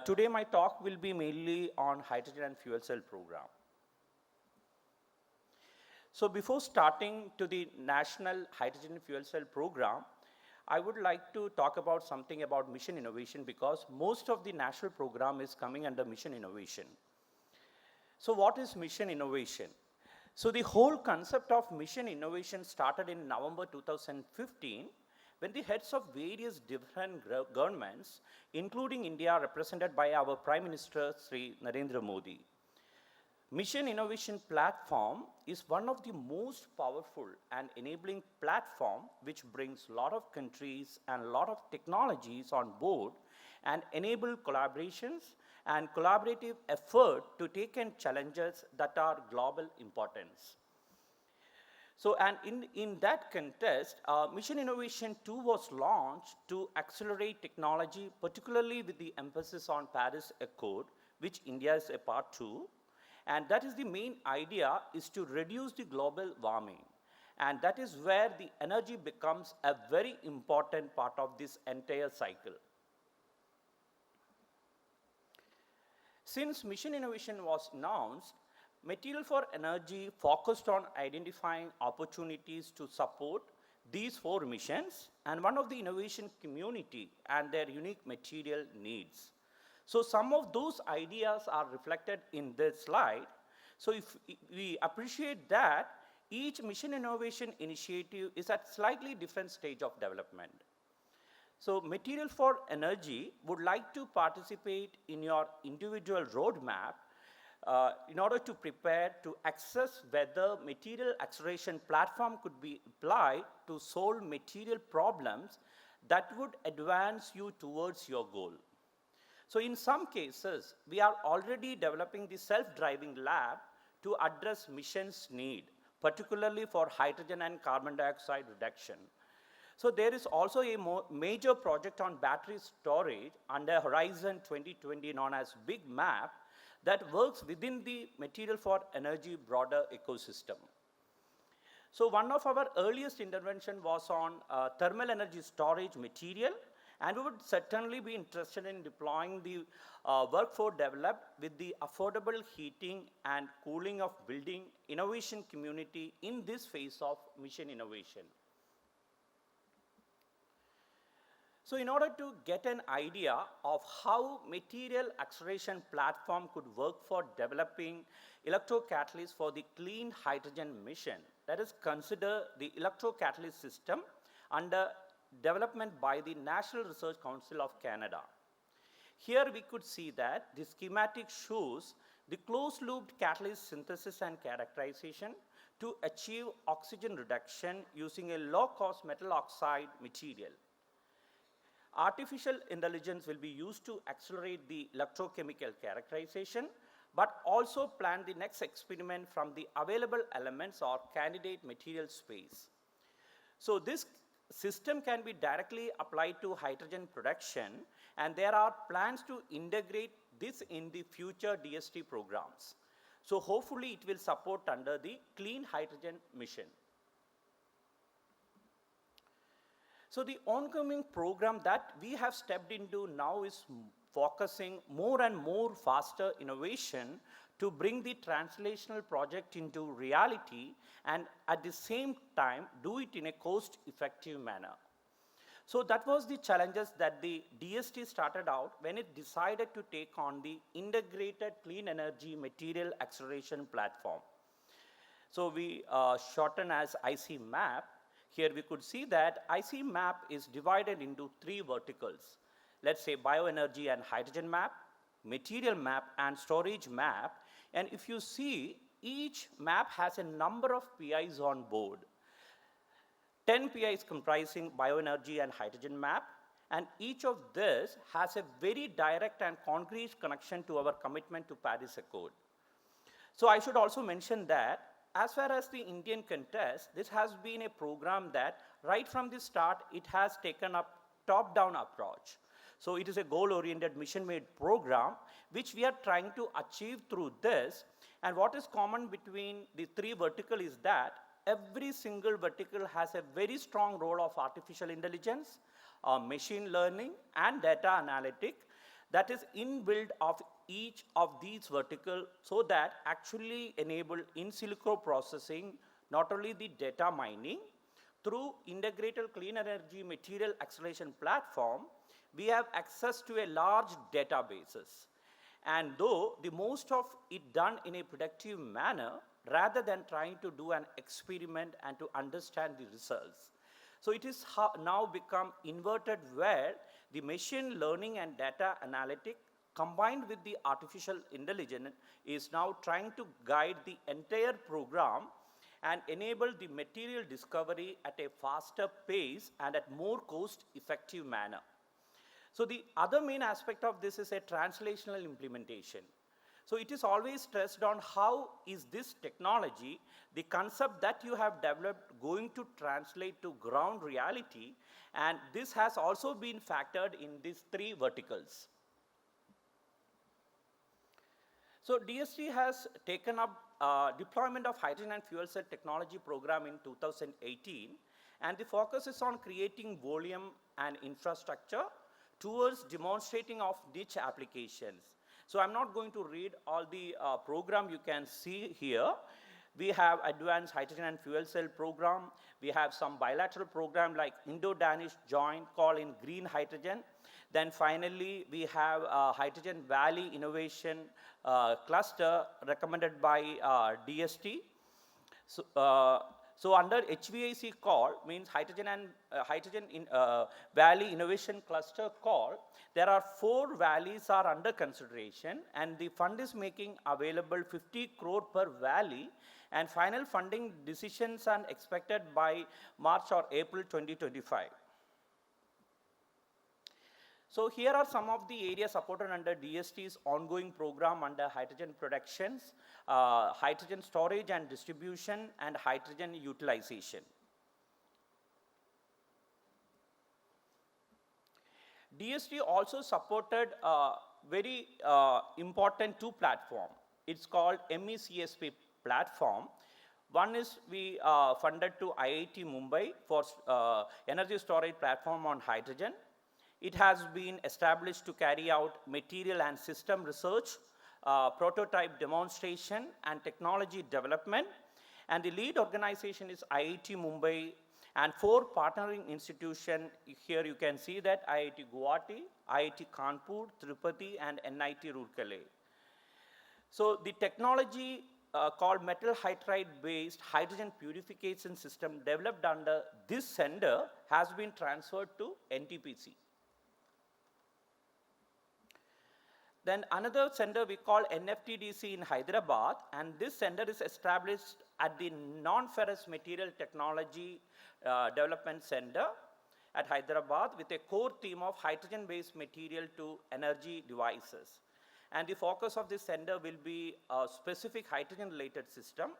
Today my talk will be mainly on hydrogen and fuel cell program. So before starting to the National Hydrogen Fuel Cell Program, I would like to talk about something about mission innovation, because most of the national program is coming under mission innovation. So what is mission innovation? So the whole concept of mission innovation started in November 2015, when the heads of various different governments, including India, represented by our Prime Minister, Sri Narendra Modi. Mission Innovation Platform is one of the most powerful and enabling platform which brings a lot of countries and a lot of technologies on board and enable collaborations and collaborative effort to take on challenges that are global importance. So, and in that context, Mission Innovation 2 was launched to accelerate technology, particularly with the emphasis on Paris Accord, which India is a part to. And that is the main idea, is to reduce the global warming. And that is where the energy becomes a very important part of this entire cycle. Since Mission Innovation was announced, Material for Energy focused on identifying opportunities to support these 4 missions and one of the innovation community and their unique material needs. So some of those ideas are reflected in this slide. So if we appreciate that, each mission innovation initiative is at slightly different stage of development. So Material for Energy would like to participate in your individual roadmap in order to prepare to assess whether material acceleration platform could be applied to solve material problems that would advance you towards your goal. So in some cases, we are already developing the self-driving lab to address missions need, particularly for hydrogen and carbon dioxide reduction. So there is also a major project on battery storage under Horizon 2020 known as Big Map that works within the Material for Energy broader ecosystem. So one of our earliest intervention was on thermal energy storage material, and we would certainly be interested in deploying the workforce developed with the affordable heating and cooling of building innovation community in this phase of mission innovation. So in order to get an idea of how material acceleration platform could work for developing electrocatalyst for the clean hydrogen mission, let us consider the electrocatalyst system under development by the National Research Council of Canada. Here we could see that the schematic shows the closed-looped catalyst synthesis and characterization to achieve oxygen reduction using a low-cost metal oxide material. Artificial intelligence will be used to accelerate the electrochemical characterization, but also plan the next experiment from the available elements or candidate material space. So this system can be directly applied to hydrogen production, and there are plans to integrate this in the future DST programs. So hopefully it will support under the clean hydrogen mission. So the ongoing program that we have stepped into now is focusing more and more faster innovation to bring the translational project into reality and at the same time do it in a cost-effective manner. So that was the challenges that the DST started out when it decided to take on the Integrated Clean Energy Material Acceleration Platform. So we shorten as IC map. Here we could see that IC map is divided into 3 verticals. Let's say bioenergy and hydrogen map, material map, and storage map. And if you see, each map has a number of PIs on board. 10 PIs comprising bioenergy and hydrogen map, and each of this has a very direct and concrete connection to our commitment to Paris Accord. So I should also mention that as far as the Indian contest, this has been a program that right from the start, it has taken up top-down approach. So it is a goal-oriented, mission-made program, which we are trying to achieve through this. And what is common between the 3 verticals is that every single vertical has a very strong role of artificial intelligence, machine learning, and data analytic that is inbuilt of each of these verticals, so that actually enable in silico processing, not only the data mining, through integrated clean energy material acceleration platform, we have access to a large databases. And though the most of it done in a productive manner, rather than trying to do an experiment and to understand the results. So it is now become inverted, where the machine learning and data analytic combined with the artificial intelligence is now trying to guide the entire program and enable the material discovery at a faster pace and at more cost-effective manner. So the other main aspect of this is a translational implementation. So it is always stressed on how is this technology, the concept that you have developed, going to translate to ground reality, and this has also been factored in these 3 verticals. So DST has taken up deployment of hydrogen and fuel cell technology program in 2018, and the focus is on creating volume and infrastructure towards demonstrating of niche applications. So I'm not going to read all the program you can see here. We have advanced hydrogen and fuel cell program. We have some bilateral program like Indo-Danish joint call in green hydrogen. Then finally, we have Hydrogen Valley Innovation Cluster recommended by DST. So under HVAC call, means Hydrogen Valley Innovation Cluster call, there are 4 valleys are under consideration, and the fund is making available 50 crore per valley, and final funding decisions are expected by March or April 2025. So here are some of the areas supported under DST's ongoing program under hydrogen productions, hydrogen storage and distribution, and hydrogen utilization. DST also supported very important 2 platforms. It's called MECSP platform. One is we funded to IIT Mumbai for energy storage platform on hydrogen. It has been established to carry out material and system research, prototype demonstration, and technology development. And the lead organization is IIT Mumbai, and 4 partnering institutions. Here you can see that IIT Guwahati, IIT Kanpur, Tirupati, and NIT Roorkela. So the technology called metal hydride-based hydrogen purification system developed under this center has been transferred to NTPC. Then another center we call NFTDC in Hyderabad, and this center is established at the Non-Ferrous Material Technology Development Center at Hyderabad with a core theme of hydrogen-based material to energy devices. And the focus of this center will be a specific hydrogen-related system.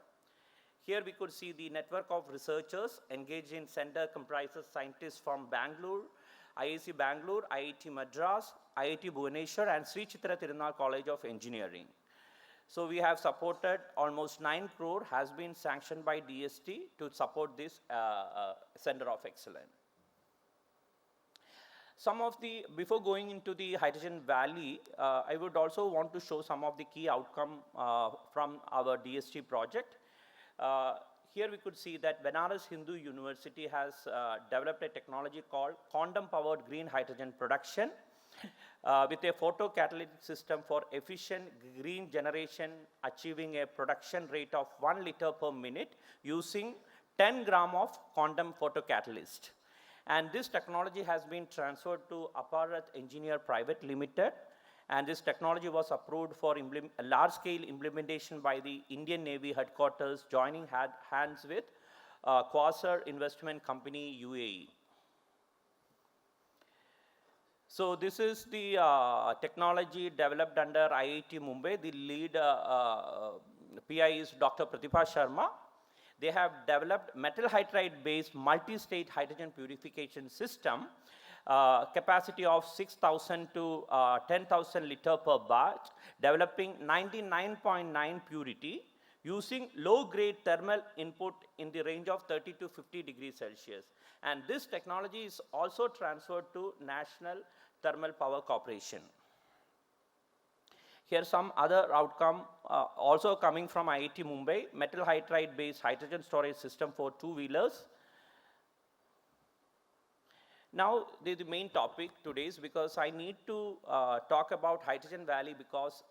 Here we could see the network of researchers engaged in center comprises scientists from Bangalore, IIC Bangalore, IIT Madras, IIT Bhubaneswar, and Sri Chitra Tirunal College of Engineering. So we have supported almost 9 crore has been sanctioned by DST to support this Center of Excellence. Some of the, before going into the Hydrogen Valley, I would also want to show some of the key outcome from our DST project. here we could see that Banaras Hindu University has developed a technology called quantum-powered green hydrogen production with a photocatalytic system for efficient green generation, achieving a production rate of 1 liter per minute using 10 gram of quantum photocatalyst. And this technology has been transferred to Aparat Engineer Private Limited, and this technology was approved for large-scale implementation by the Indian Navy headquarters, joining hands with Quasar Investment Company, UAE. So this is the technology developed under IIT Mumbai. The lead PI is Dr. Pratibha Sharma. They have developed metal hydride-based multi-stage hydrogen purification system, capacity of 6,000 to 10,000 liter per batch, developing 99.9 purity, using low-grade thermal input in the range of 30 to 50 degrees Celsius. And this technology is also transferred to National Thermal Power Corporation. Here some other outcome also coming from IIT Mumbai, metal hydride-based hydrogen storage system for two-wheelers. Now, the main topic today is because I need to talk about Hydrogen Valley, because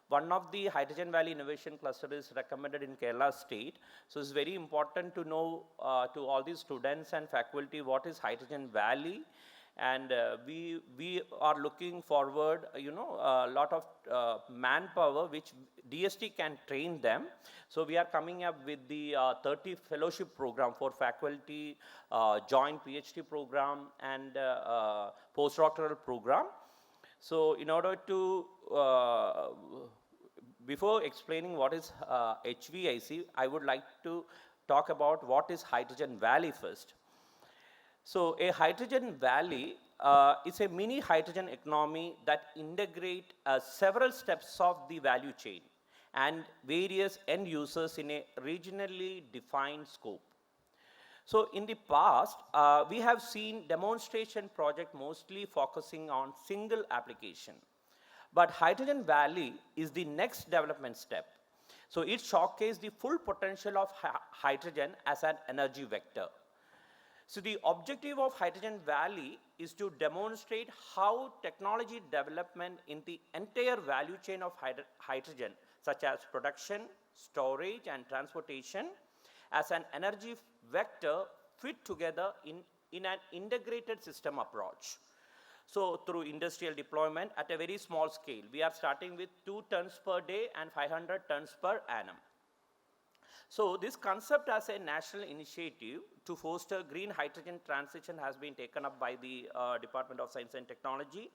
one of the Hydrogen Valley Innovation Cluster is recommended in Kerala state. So it's very important to know to all these students and faculty what is Hydrogen Valley. And we are looking forward, a lot of manpower which DST can train them. So we are coming up with the 30 fellowship program for faculty, joint PhD program, and postdoctoral program. So in order to, before explaining what is HVIC, I would like to talk about what is Hydrogen Valley first. So a hydrogen valley is a mini hydrogen economy that integrate several steps of the value chain and various end users in a regionally defined scope. So in the past, we have seen demonstration project mostly focusing on single application. But Hydrogen Valley is the next development step. So it showcases the full potential of hydrogen as an energy vector. So the objective of Hydrogen Valley is to demonstrate how technology development in the entire value chain of hydrogen, such as production, storage, and transportation, as an energy vector fit together in an integrated system approach. So through industrial deployment at a very small scale, we are starting with 2 tons per day and 500 tons per annum. So this concept as a national initiative to foster green hydrogen transition has been taken up by the Department of Science and Technology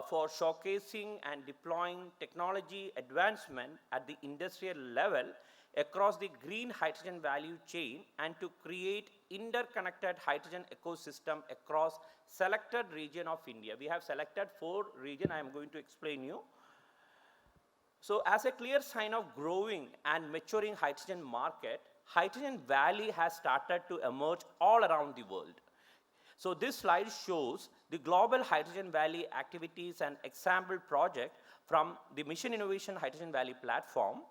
for showcasing and deploying technology advancement at the industrial level across the green hydrogen value chain, and to create interconnected hydrogen ecosystem across selected region of India. We have selected 4 regions I am going to explain you. So as a clear sign of growing and maturing hydrogen market, Hydrogen Valley has started to emerge all around the world. So this slide shows the global Hydrogen Valley activities and example project from the Mission Innovation Hydrogen Valley platform.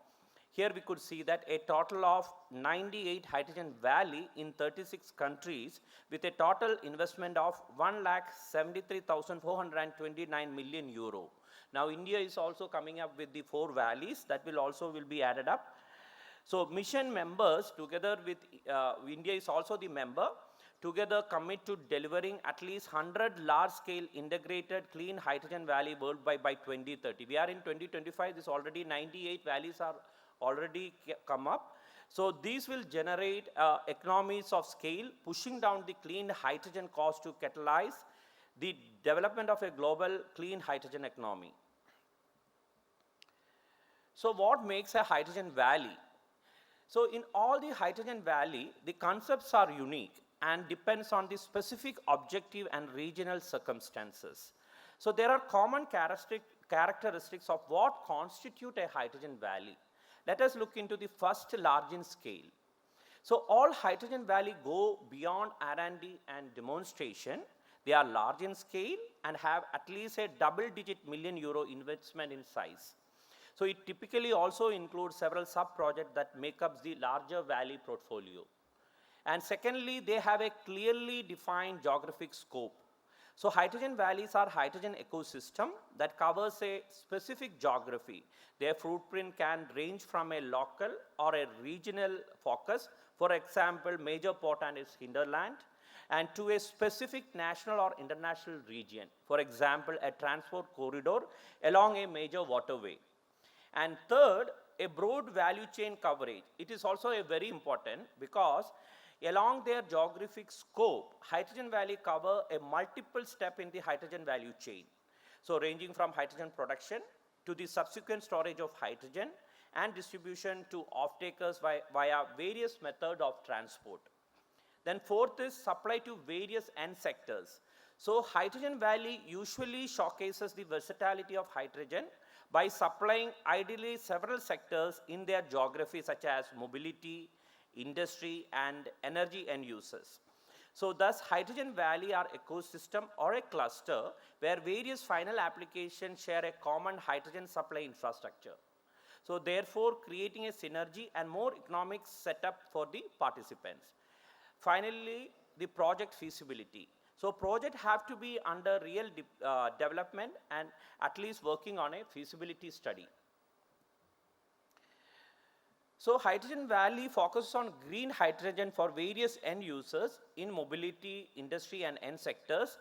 Here we could see that a total of 98 Hydrogen Valley in 36 countries with a total investment of 1,73,429 million euro. Now India is also coming up with the 4 valleys that will be added up. So mission members together with, India is also the member, together commit to delivering at least 100 large-scale integrated clean hydrogen valley worldwide by 2030. We are in 2025, this already 98 valleys are already come up. So these will generate economies of scale, pushing down the clean hydrogen cost to catalyze the development of a global clean hydrogen economy. So what makes a hydrogen valley? So in all the hydrogen valley, the concepts are unique and depends on the specific objective and regional circumstances. So there are common characteristics of what constitute a hydrogen valley. Let us look into the first large in scale. So all hydrogen valley go beyond R&D and demonstration. They are large in scale and have at least a double-digit million euro investment in size. So it typically also includes several sub-projects that make up the larger valley portfolio. And secondly, they have a clearly defined geographic scope. So hydrogen valleys are hydrogen ecosystem that covers a specific geography. Their footprint can range from a local or a regional focus, for example, major port and its hinterland, and to a specific national or international region, for example, a transport corridor along a major waterway. And third, a broad value chain coverage. It is also a very important because along their geographic scope, hydrogen valley cover a multiple step in the hydrogen value chain. So ranging from hydrogen production to the subsequent storage of hydrogen and distribution to off-takers via various methods of transport. Then fourth is supply to various end sectors. So hydrogen valley usually showcases the versatility of hydrogen by supplying ideally several sectors in their geography such as mobility, industry, and energy end users. So thus, hydrogen valley are ecosystem or a cluster where various final applications share a common hydrogen supply infrastructure. So therefore, creating a synergy and more economic setup for the participants. Finally, the project feasibility. So project have to be under real development and at least working on a feasibility study. So Hydrogen Valley focuses on green hydrogen for various end users in mobility, industry, and end sectors.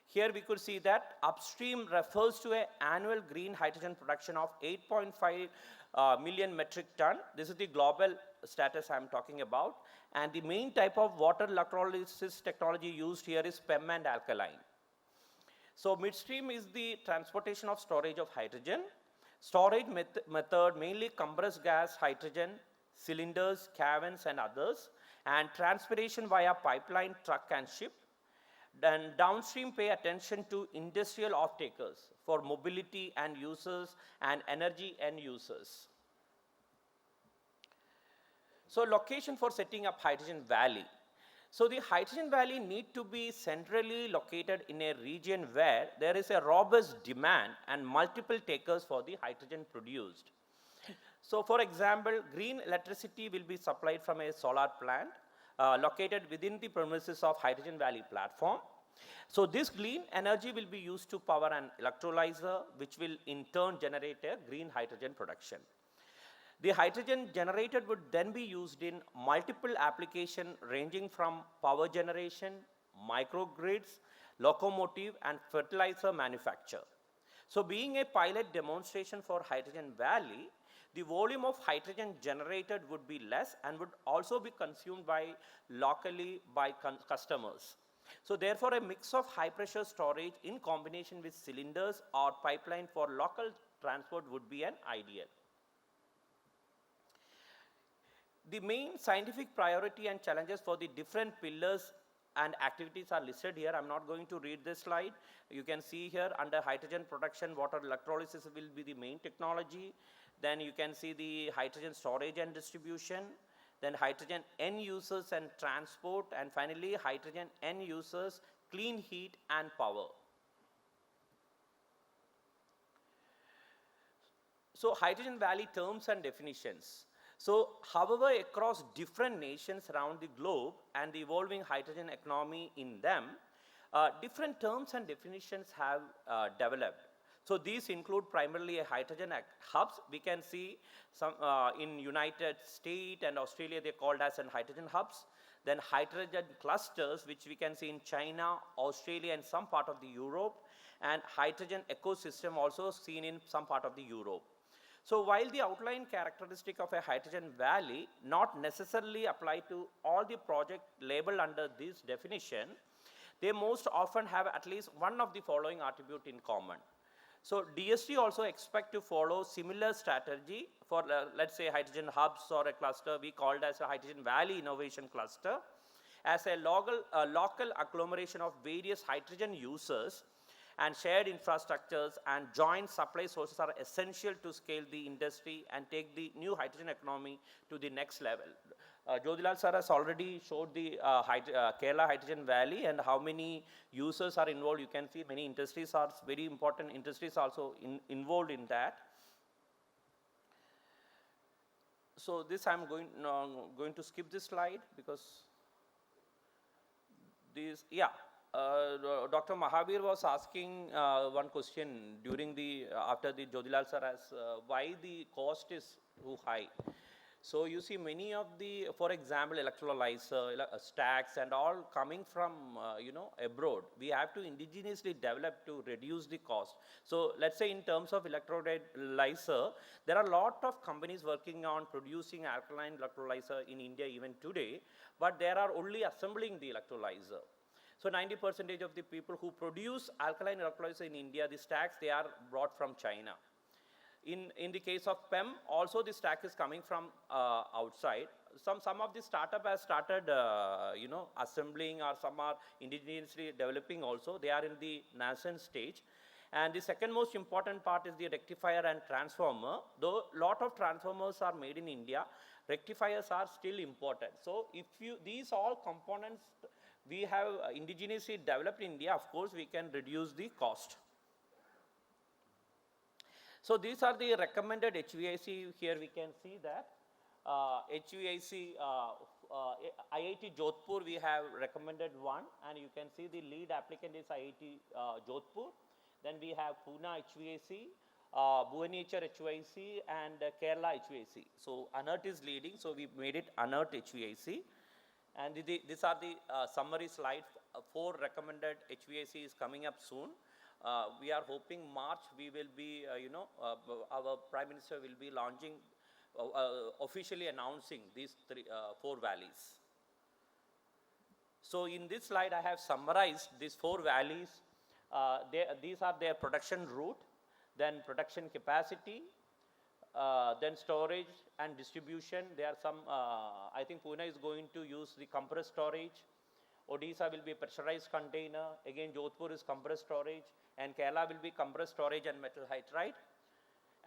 Here we could see that upstream refers to an annual green hydrogen production of 8.5 million metric ton. This is the global status I'm talking about. And the main type of water electrolysis technology used here is PEM and alkaline. So midstream is the transportation of storage of hydrogen. Storage method mainly compressed gas, hydrogen, cylinders, caverns, and others, and transportation via pipeline, truck, and ship. Then downstream pay attention to industrial off-takers for mobility and users and energy end users. So location for setting up Hydrogen Valley. So the Hydrogen Valley need to be centrally located in a region where there is a robust demand and multiple takers for the hydrogen produced. So for example, green electricity will be supplied from a solar plant located within the premises of Hydrogen Valley platform. So this green energy will be used to power an electrolyzer, which will in turn generate a green hydrogen production. The hydrogen generated would then be used in multiple applications ranging from power generation, microgrids, locomotive, and fertilizer manufacture. So being a pilot demonstration for Hydrogen Valley, the volume of hydrogen generated would be less and would also be consumed locally by customers. So therefore, a mix of high pressure storage in combination with cylinders or pipeline for local transport would be an ideal. The main scientific priority and challenges for the different pillars and activities are listed here. I'm not going to read this slide. You can see here under hydrogen production, water electrolysis will be the main technology. Then you can see the hydrogen storage and distribution. Then hydrogen end users and transport. And finally, hydrogen end users, clean heat and power. So Hydrogen Valley terms and definitions. So, however, across different nations around the globe and the evolving hydrogen economy in them, different terms and definitions have developed. So, these include primarily hydrogen hubs. We can see some in United States and Australia, they're called as hydrogen hubs. Then hydrogen clusters, which we can see in China, Australia, and some part of the Europe, and hydrogen ecosystem also seen in some part of the Europe. So while the outline characteristic of a hydrogen valley not necessarily apply to all the project labeled under this definition, they most often have at least one of the following attribute in common. So DST also expect to follow similar strategy for let's say hydrogen hubs or a cluster we called as a hydrogen valley innovation cluster as a local agglomeration of various hydrogen users, and shared infrastructures and joint supply sources are essential to scale the industry and take the new hydrogen economy to the next level. Jyothilal sir has already showed the Kerala Hydrogen Valley and how many users are involved. You can see many industries are very important industries also involved in that. So this I'm going to skip this slide because this, yeah. Dr. Mahavir was asking one question during the, after the Jyothilal sir has, why the cost is too high. So you see many of the, for example, electrolyzer, stacks and all coming from, abroad. We have to indigenously develop to reduce the cost. So let's say in terms of electrolyzer, there are a lot of companies working on producing alkaline electrolyzer in India even today, but there are only assembling the electrolyzer. So 90% of the people who produce alkaline electrolyzer in India, the stacks, they are brought from China. In the case of PEM, also the stack is coming from outside. Some of the startup has started, assembling, or some are indigenously developing also. They are in the nascent stage. And the second most important part is the rectifier and transformer. Though lot of transformers are made in India, rectifiers are still important. So if these all components we have indigenously developed in India, of course we can reduce the cost. So these are the recommended HVAC. Here we can see that HVAC, IIT Jodhpur, we have recommended one, and you can see the lead applicant is IIT Jodhpur. Then we have Pune HVAC, Bhubaneswar HVAC, and Kerala HVAC. So Anand is leading, so we made it Anand HVAC. And these are the summary slides. 4 recommended HVAC is coming up soon. We are hoping March we will be, our Prime Minister will be launching, officially announcing these 4 valleys. So in this slide I have summarized these 4 valleys. These are their production route, then production capacity, then storage and distribution. There are some, I think Pune is going to use the compressed storage. Odisha will be pressurized container. Again, Jodhpur is compressed storage. And Kerala will be compressed storage and metal hydride.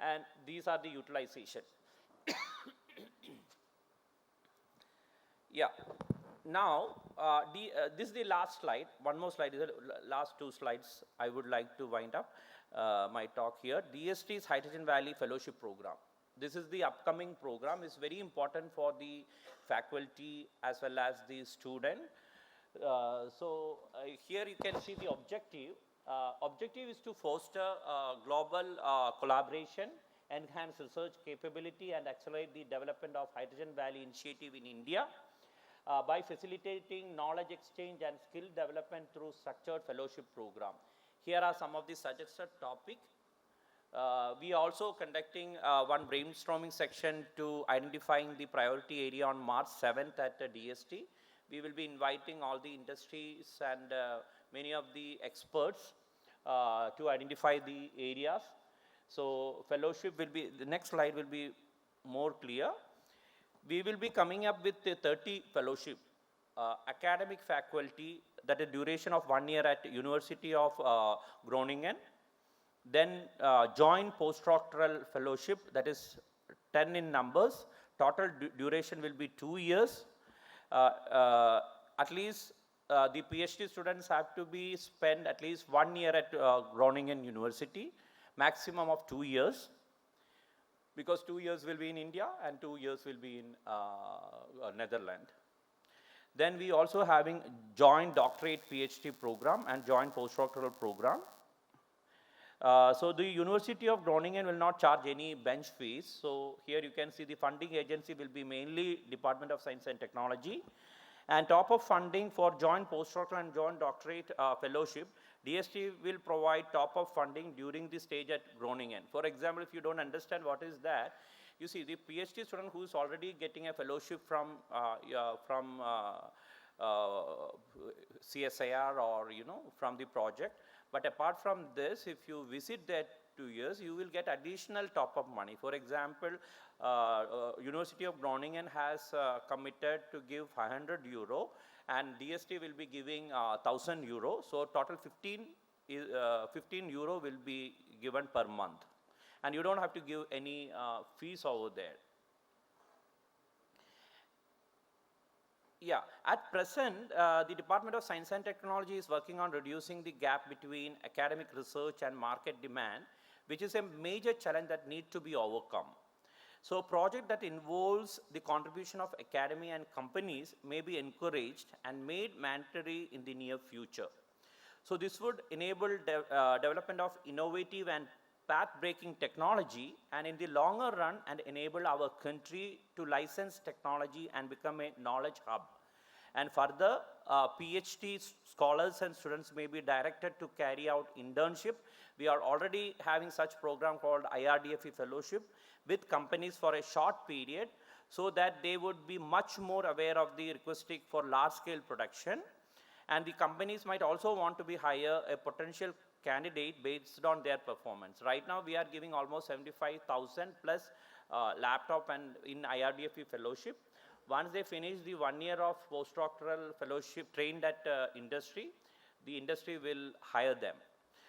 And these are the utilization. Yeah. Now, this is the last slide. One more slide is the last 2 slides I would like to wind up my talk here. DST's Hydrogen Valley Fellowship Program. This is the upcoming program. It's very important for the faculty as well as the student. Here you can see the objective. Objective is to foster global collaboration, enhance research capability, and accelerate the development of Hydrogen Valley initiative in India by facilitating knowledge exchange and skill development through structured fellowship program. Here are some of the suggested topics. We are also conducting one brainstorming section to identifying the priority area on March 7th at DST. We will be inviting all the industries and many of the experts to identify the areas. So fellowship will be, the next slide will be more clear. We will be coming up with 30 fellowship, academic faculty, that is duration of 1 year at University of Groningen. Then joint postdoctoral fellowship, that is 10 in numbers. Total duration will be 2 years. At least the PhD students have to be spent at least 1 year at Groningen University, maximum of 2 years, because 2 years will be in India and 2 years will be in Netherlands. Then we also having joint doctorate PhD program and joint postdoctoral program. So the University of Groningen will not charge any bench fees. So here you can see the funding agency will be mainly Department of Science and Technology. And top-up funding for joint postdoctoral and joint doctorate fellowship, DST will provide top-up funding during the stage at Groningen. For example, if you don't understand what is that, you see the PhD student who is already getting a fellowship from CSIR or from the project. But apart from this, if you visit that 2 years, you will get additional top-up money. For example, University of Groningen has committed to give 500 euro, and DST will be giving 1,000 euro. So total 15 euro will be given per month, and you don't have to give any fees over there. Yeah, at present, the Department of Science and Technology is working on reducing the gap between academic research and market demand, which is a major challenge that needs to be overcome. So a project that involves the contribution of academy and companies may be encouraged and made mandatory in the near future. So this would enable development of innovative and path-breaking technology, and in the longer run, and enable our country to license technology and become a knowledge hub. And further, PhD scholars and students may be directed to carry out internship. We are already having such program called IRDFE Fellowship with companies for a short period, so that they would be much more aware of the requisite for large-scale production. And the companies might also want to be hire a potential candidate based on their performance. Right now, we are giving almost 75,000 plus laptop and in IRDFE Fellowship. Once they finish the 1 year of postdoctoral fellowship trained at industry, the industry will hire them.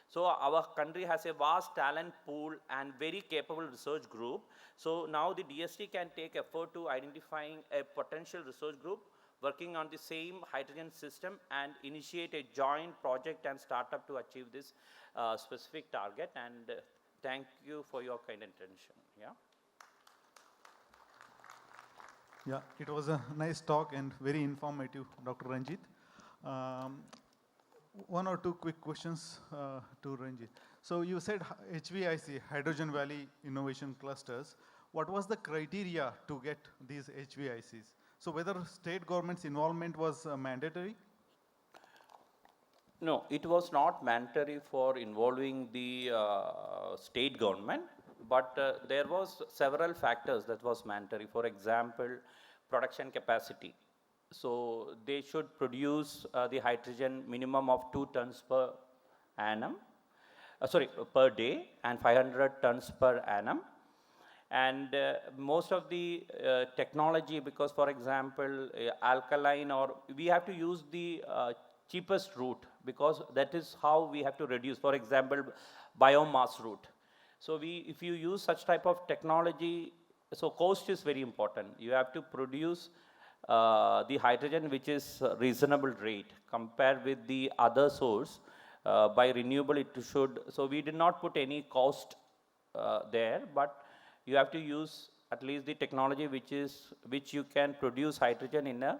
So our country has a vast talent pool and very capable research group. So now the DST can take effort to identifying a potential research group working on the same hydrogen system and initiate a joint project and startup to achieve this specific target. And thank you for your kind attention. Yeah. Yeah, it was a nice talk and very informative, Dr. Ranjit. One or two quick questions to Ranjit. So you said HVIC, Hydrogen Valley Innovation Clusters. What was the criteria to get these HVICs? So whether state government's involvement was mandatory? No, it was not mandatory for involving the state government, but there was several factors that was mandatory. For example, production capacity. So they should produce the hydrogen minimum of 2 tons per annum, per day, and 500 tons per annum. And most of the technology, because for example, alkaline, or we have to use the cheapest route, because that is how we have to reduce, for example, biomass route. So if you use such type of technology, so cost is very important. You have to produce the hydrogen which is reasonable rate compared with the other source. By renewable it should, so we did not put any cost there, but you have to use at least the technology which you can produce hydrogen in a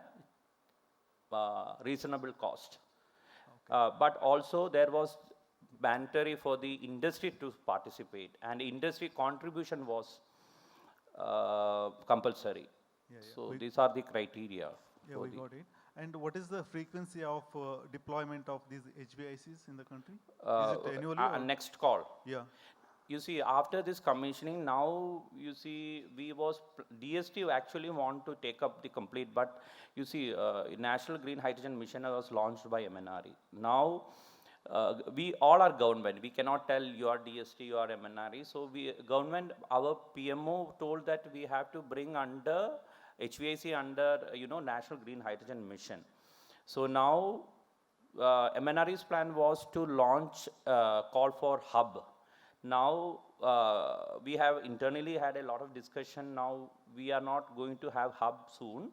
reasonable cost. Okay. But also there was mandatory for the industry to participate, and industry contribution was compulsory. Yeah. So these are the criteria. Yeah, we got it. And what is the frequency of deployment of these HVICs in the country? Is it annually? Next call. Yeah. You see, after this commissioning, now you see, DST actually want to take up the complete, but you see, National Green Hydrogen Mission was launched by MNRE. Now, we all are government. We cannot tell you are DST, you are MNRE. So government, our PMO told that we have to bring under HVAC under, National Green Hydrogen Mission. So now, MNRE's plan was to launch call for hub. Now, we have internally had a lot of discussion. Now, we are not going to have hub soon.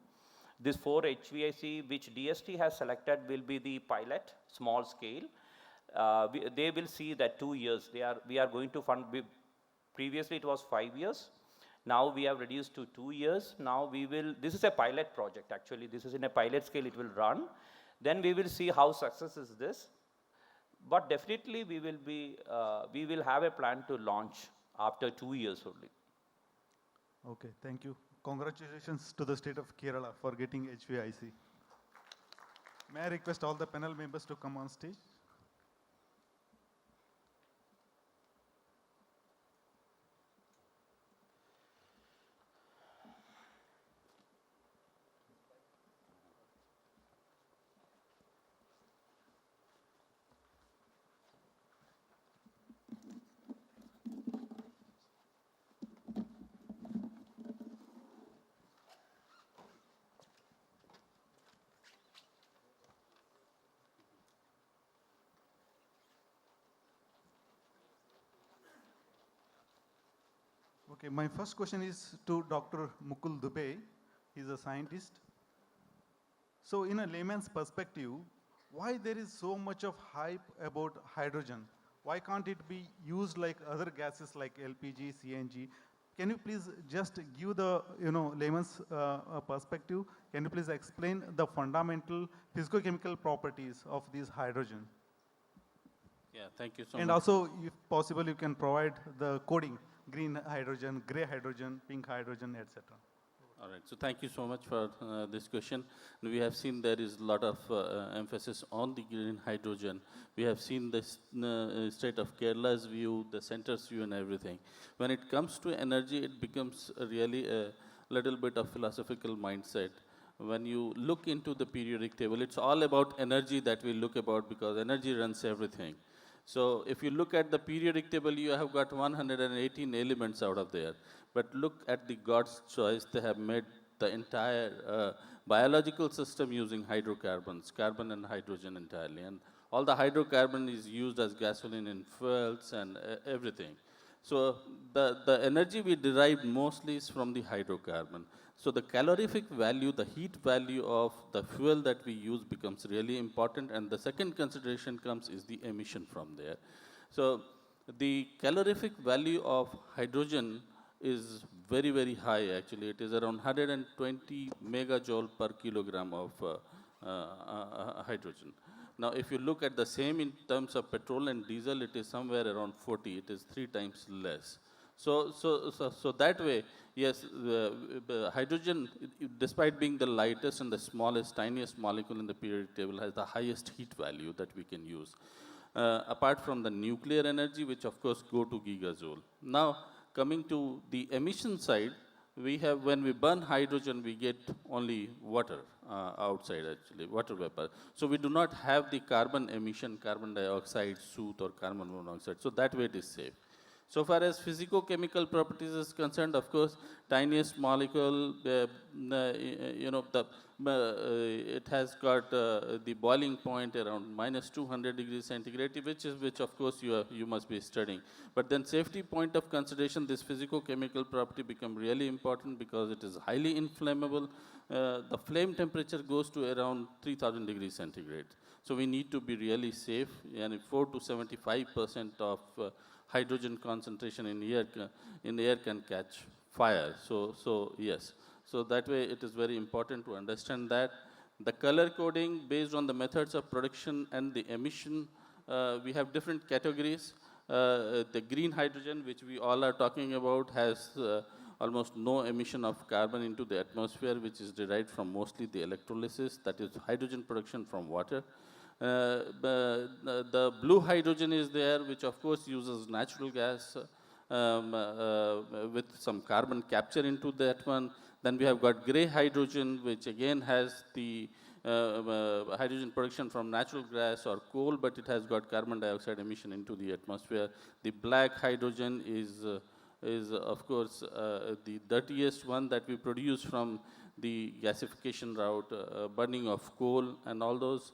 This 4 HVAC, which DST has selected, will be the pilot, small scale. They will see that 2 years. We are going to fund, previously it was 5 years. Now we have reduced to 2 years. Now this is a pilot project actually. This is in a pilot scale, it will run. Then we will see how success is this. But definitely we will have a plan to launch after 2 years only. Okay, thank you. Congratulations to the state of Kerala for getting HVIC. May I request all the panel members to come on stage? Okay, my first question is to Dr. Mukul Dubey. He's a scientist. So in a layman's perspective, why there is so much of hype about hydrogen? Why can't it be used like other gases like LPG, CNG? can you please just give the layman's perspective? Can you please explain the fundamental physicochemical properties of this hydrogen? Yeah, thank you so And much. also, if possible, you can provide the coding: green hydrogen, gray hydrogen, pink hydrogen, etc. All right, so thank you so much for this question. We have seen there is a lot of emphasis on the green hydrogen. We have seen this state of Kerala's view, the center's view and everything. When it comes to energy, it becomes really a little bit of philosophical mindset. When you look into the periodic table, it's all about energy that we look about because energy runs everything. So if you look at the periodic table, you have got 118 elements out of there. But look at the God's choice, they have made the entire biological system using hydrocarbons, carbon and hydrogen entirely. And all the hydrocarbon is used as gasoline in fuels and everything. So the energy we derive mostly is from the hydrocarbon. So the calorific value, the heat value of the fuel that we use becomes really important. And the second consideration comes is the emission from there. So the calorific value of hydrogen is very, very high actually. It is around 120 megajoule per kilogram of hydrogen. Now, if you look at the same in terms of petrol and diesel, it is somewhere around 40. It is 3 times less. So that way, yes, hydrogen, despite being the lightest and the smallest, tiniest molecule in the periodic table, has the highest heat value that we can use. Apart from the nuclear energy, which of course go to gigajoule. Now, coming to the emission side, we have, when we burn hydrogen, we get only water outside actually, water vapor. So we do not have the carbon emission, carbon dioxide, soot or carbon monoxide. So that way it is safe. So far as physicochemical properties is concerned, of course, tiniest molecule, it has got the boiling point around minus 200 degrees centigrade, which of course you must be studying. But then safety point of consideration, this physicochemical property become really important because it is highly inflammable. The flame temperature goes to around 3000 degrees centigrade. So we need to be really safe, and 4 to 75% of hydrogen concentration in air can catch fire. So yes. So that way it is very important to understand that. The color coding based on the methods of production and the emission, we have different categories. The green hydrogen, which we all are talking about, has almost no emission of carbon into the atmosphere, which is derived from mostly the electrolysis, that is hydrogen production from water. The blue hydrogen is there, which of course uses natural gas with some carbon capture into that one. Then we have got gray hydrogen, which again has the hydrogen production from natural gas or coal, but it has got carbon dioxide emission into the atmosphere. The black hydrogen is of course the dirtiest one that we produce from the gasification route, burning of coal and all those.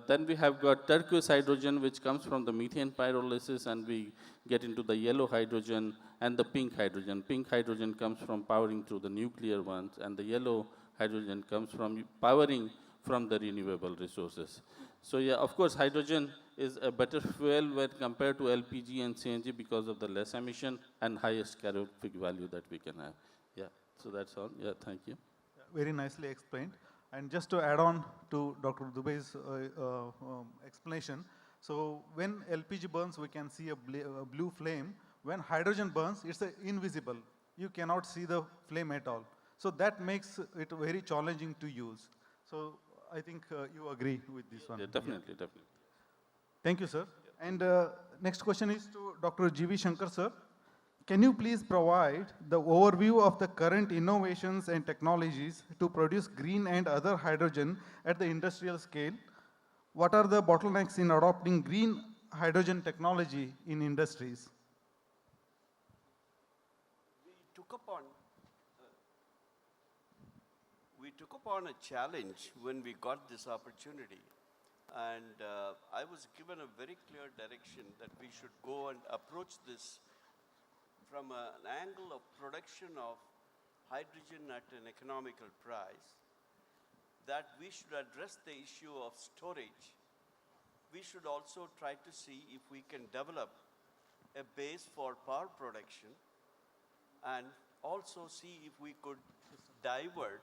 Then we have got turquoise hydrogen, which comes from the methane pyrolysis, and we get into the yellow hydrogen and the pink hydrogen. Pink hydrogen comes from powering through the nuclear ones, and the yellow hydrogen comes from powering from the renewable resources. So yeah, of course, hydrogen is a better fuel when compared to LPG and CNG because of the less emission and highest calorific value that we can have. Yeah, so that's all. Yeah, thank you. Very nicely explained. And just to add on to Dr. Dubey's explanation, so when LPG burns, we can see a blue flame. When hydrogen burns, it's invisible. You cannot see the flame at all. So that makes it very challenging to use. So I think you agree with this one. Yeah, definitely, definitely. Thank you, sir. And next question is to Dr. G.V. Shankar, sir. Can you please provide the overview of the current innovations and technologies to produce green and other hydrogen at the industrial scale? What are the bottlenecks in adopting green hydrogen technology in industries? We took upon a challenge when we got this opportunity. And I was given a very clear direction that we should go and approach this from an angle of production of hydrogen at an economical price, that we should address the issue of storage. We should also try to see if we can develop a base for power production and also see if we could divert,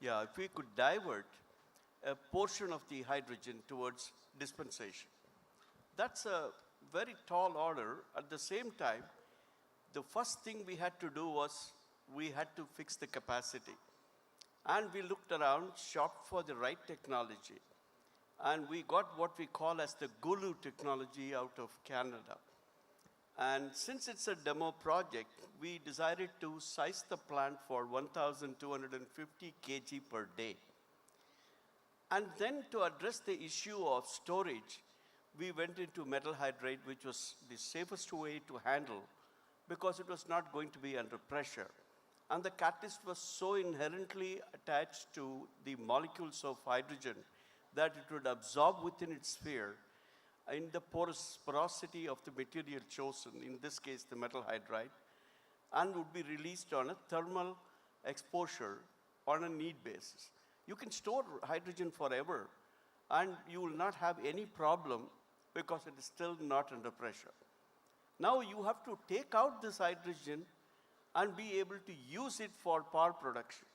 if we could divert a portion of the hydrogen towards dispensation. That's a very tall order. At the same time, the first thing we had to do was we had to fix the capacity. And we looked around, shopped for the right technology. And we got what we call as the Gulu technology out of Canada. And since it's a demo project, we decided to size the plant for 1,250 kg per day. And then to address the issue of storage, we went into metal hydride, which was the safest way to handle because it was not going to be under pressure. And the catalyst was so inherently attached to the molecules of hydrogen that it would absorb within its sphere in the porosity of the material chosen, in this case the metal hydride, and would be released on a thermal exposure on a need basis. You can store hydrogen forever and you will not have any problem because it is still not under pressure. Now you have to take out this hydrogen and be able to use it for power production,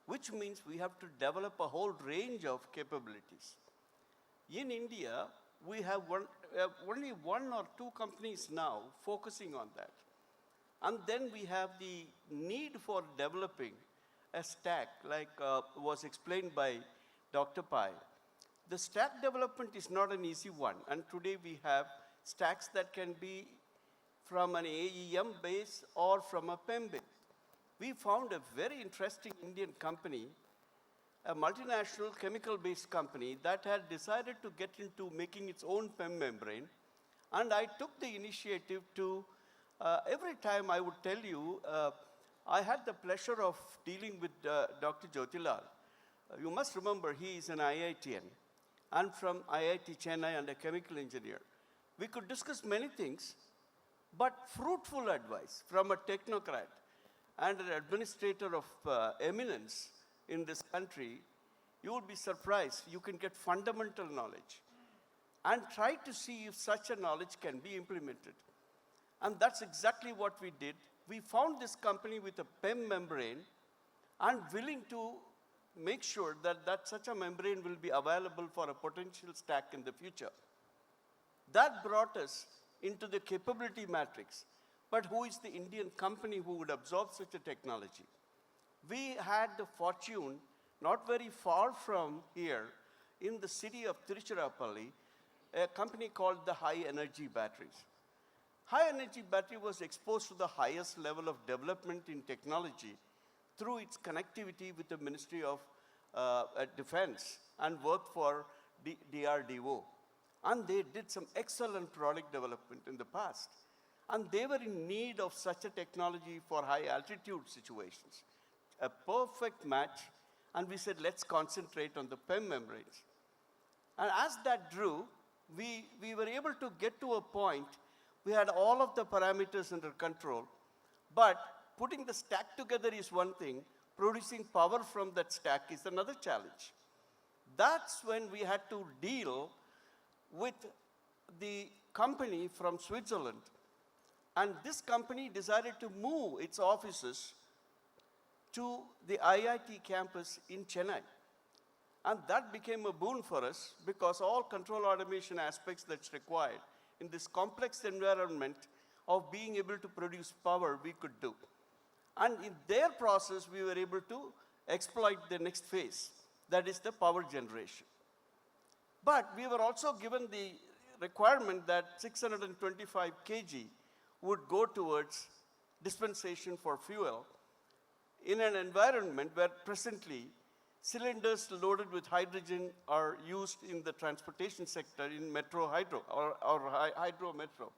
which means we have to develop a whole range of capabilities. In India, we have only one or two companies now focusing on that. And then we have the need for developing a stack, like was explained by Dr. Pai. The stack development is not an easy one, and today we have stacks that can be from an AEM base or from a PEM base. We found a very interesting Indian company, a multinational chemical-based company that had decided to get into making its own PEM membrane, and I took the initiative to, every time I would tell you, I had the pleasure of dealing with Dr. Jyothilal. You must remember he is an IITian. I'm from IIT Chennai and a chemical engineer. We could discuss many things, but fruitful advice from a technocrat and an administrator of eminence in this country, you will be surprised. You can get fundamental knowledge and try to see if such a knowledge can be implemented. And that's exactly what we did. We found this company with a PEM membrane and willing to make sure that such a membrane will be available for a potential stack in the future. That brought us into the capability matrix. But who is the Indian company who would absorb such a technology? We had the fortune, not very far from here, in the city of Tiruchirappalli, a company called the High Energy Batteries. High Energy Battery was exposed to the highest level of development in technology through its connectivity with the Ministry of Defense and worked for DRDO. And they did some excellent product development in the past. And they were in need of such a technology for high altitude situations. A perfect match, and we said, let's concentrate on the PEM membranes. And as that grew, we were able to get to a point, we had all of the parameters under control, but putting the stack together is one thing, producing power from that stack is another challenge. That's when we had to deal with the company from Switzerland. And this company decided to move its offices to the IIT campus in Chennai. And that became a boon for us because all control automation aspects that's required in this complex environment of being able to produce power we could do. And in their process, we were able to exploit the next phase, that is the power generation. But we were also given the requirement that 625 kg would go towards dispensation for fuel in an environment where presently cylinders loaded with hydrogen are used in the transportation sector in metro hydro or hydro metro.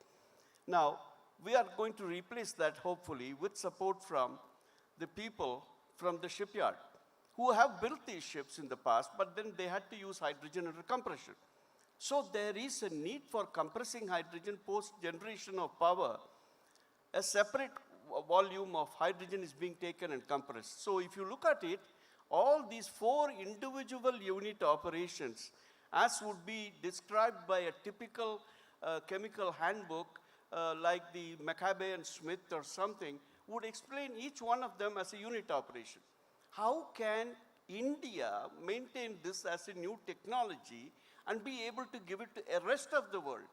Now, we are going to replace that hopefully with support from the people from the shipyard who have built these ships in the past, but then they had to use hydrogen under compression. So there is a need for compressing hydrogen post-generation of power. A separate volume of hydrogen is being taken and compressed. So if you look at it, all these 4 individual unit operations, as would be described by a typical chemical handbook like the Maccabe and Smith or something, would explain each one of them as a unit operation. How can India maintain this as a new technology and be able to give it to the rest of the world?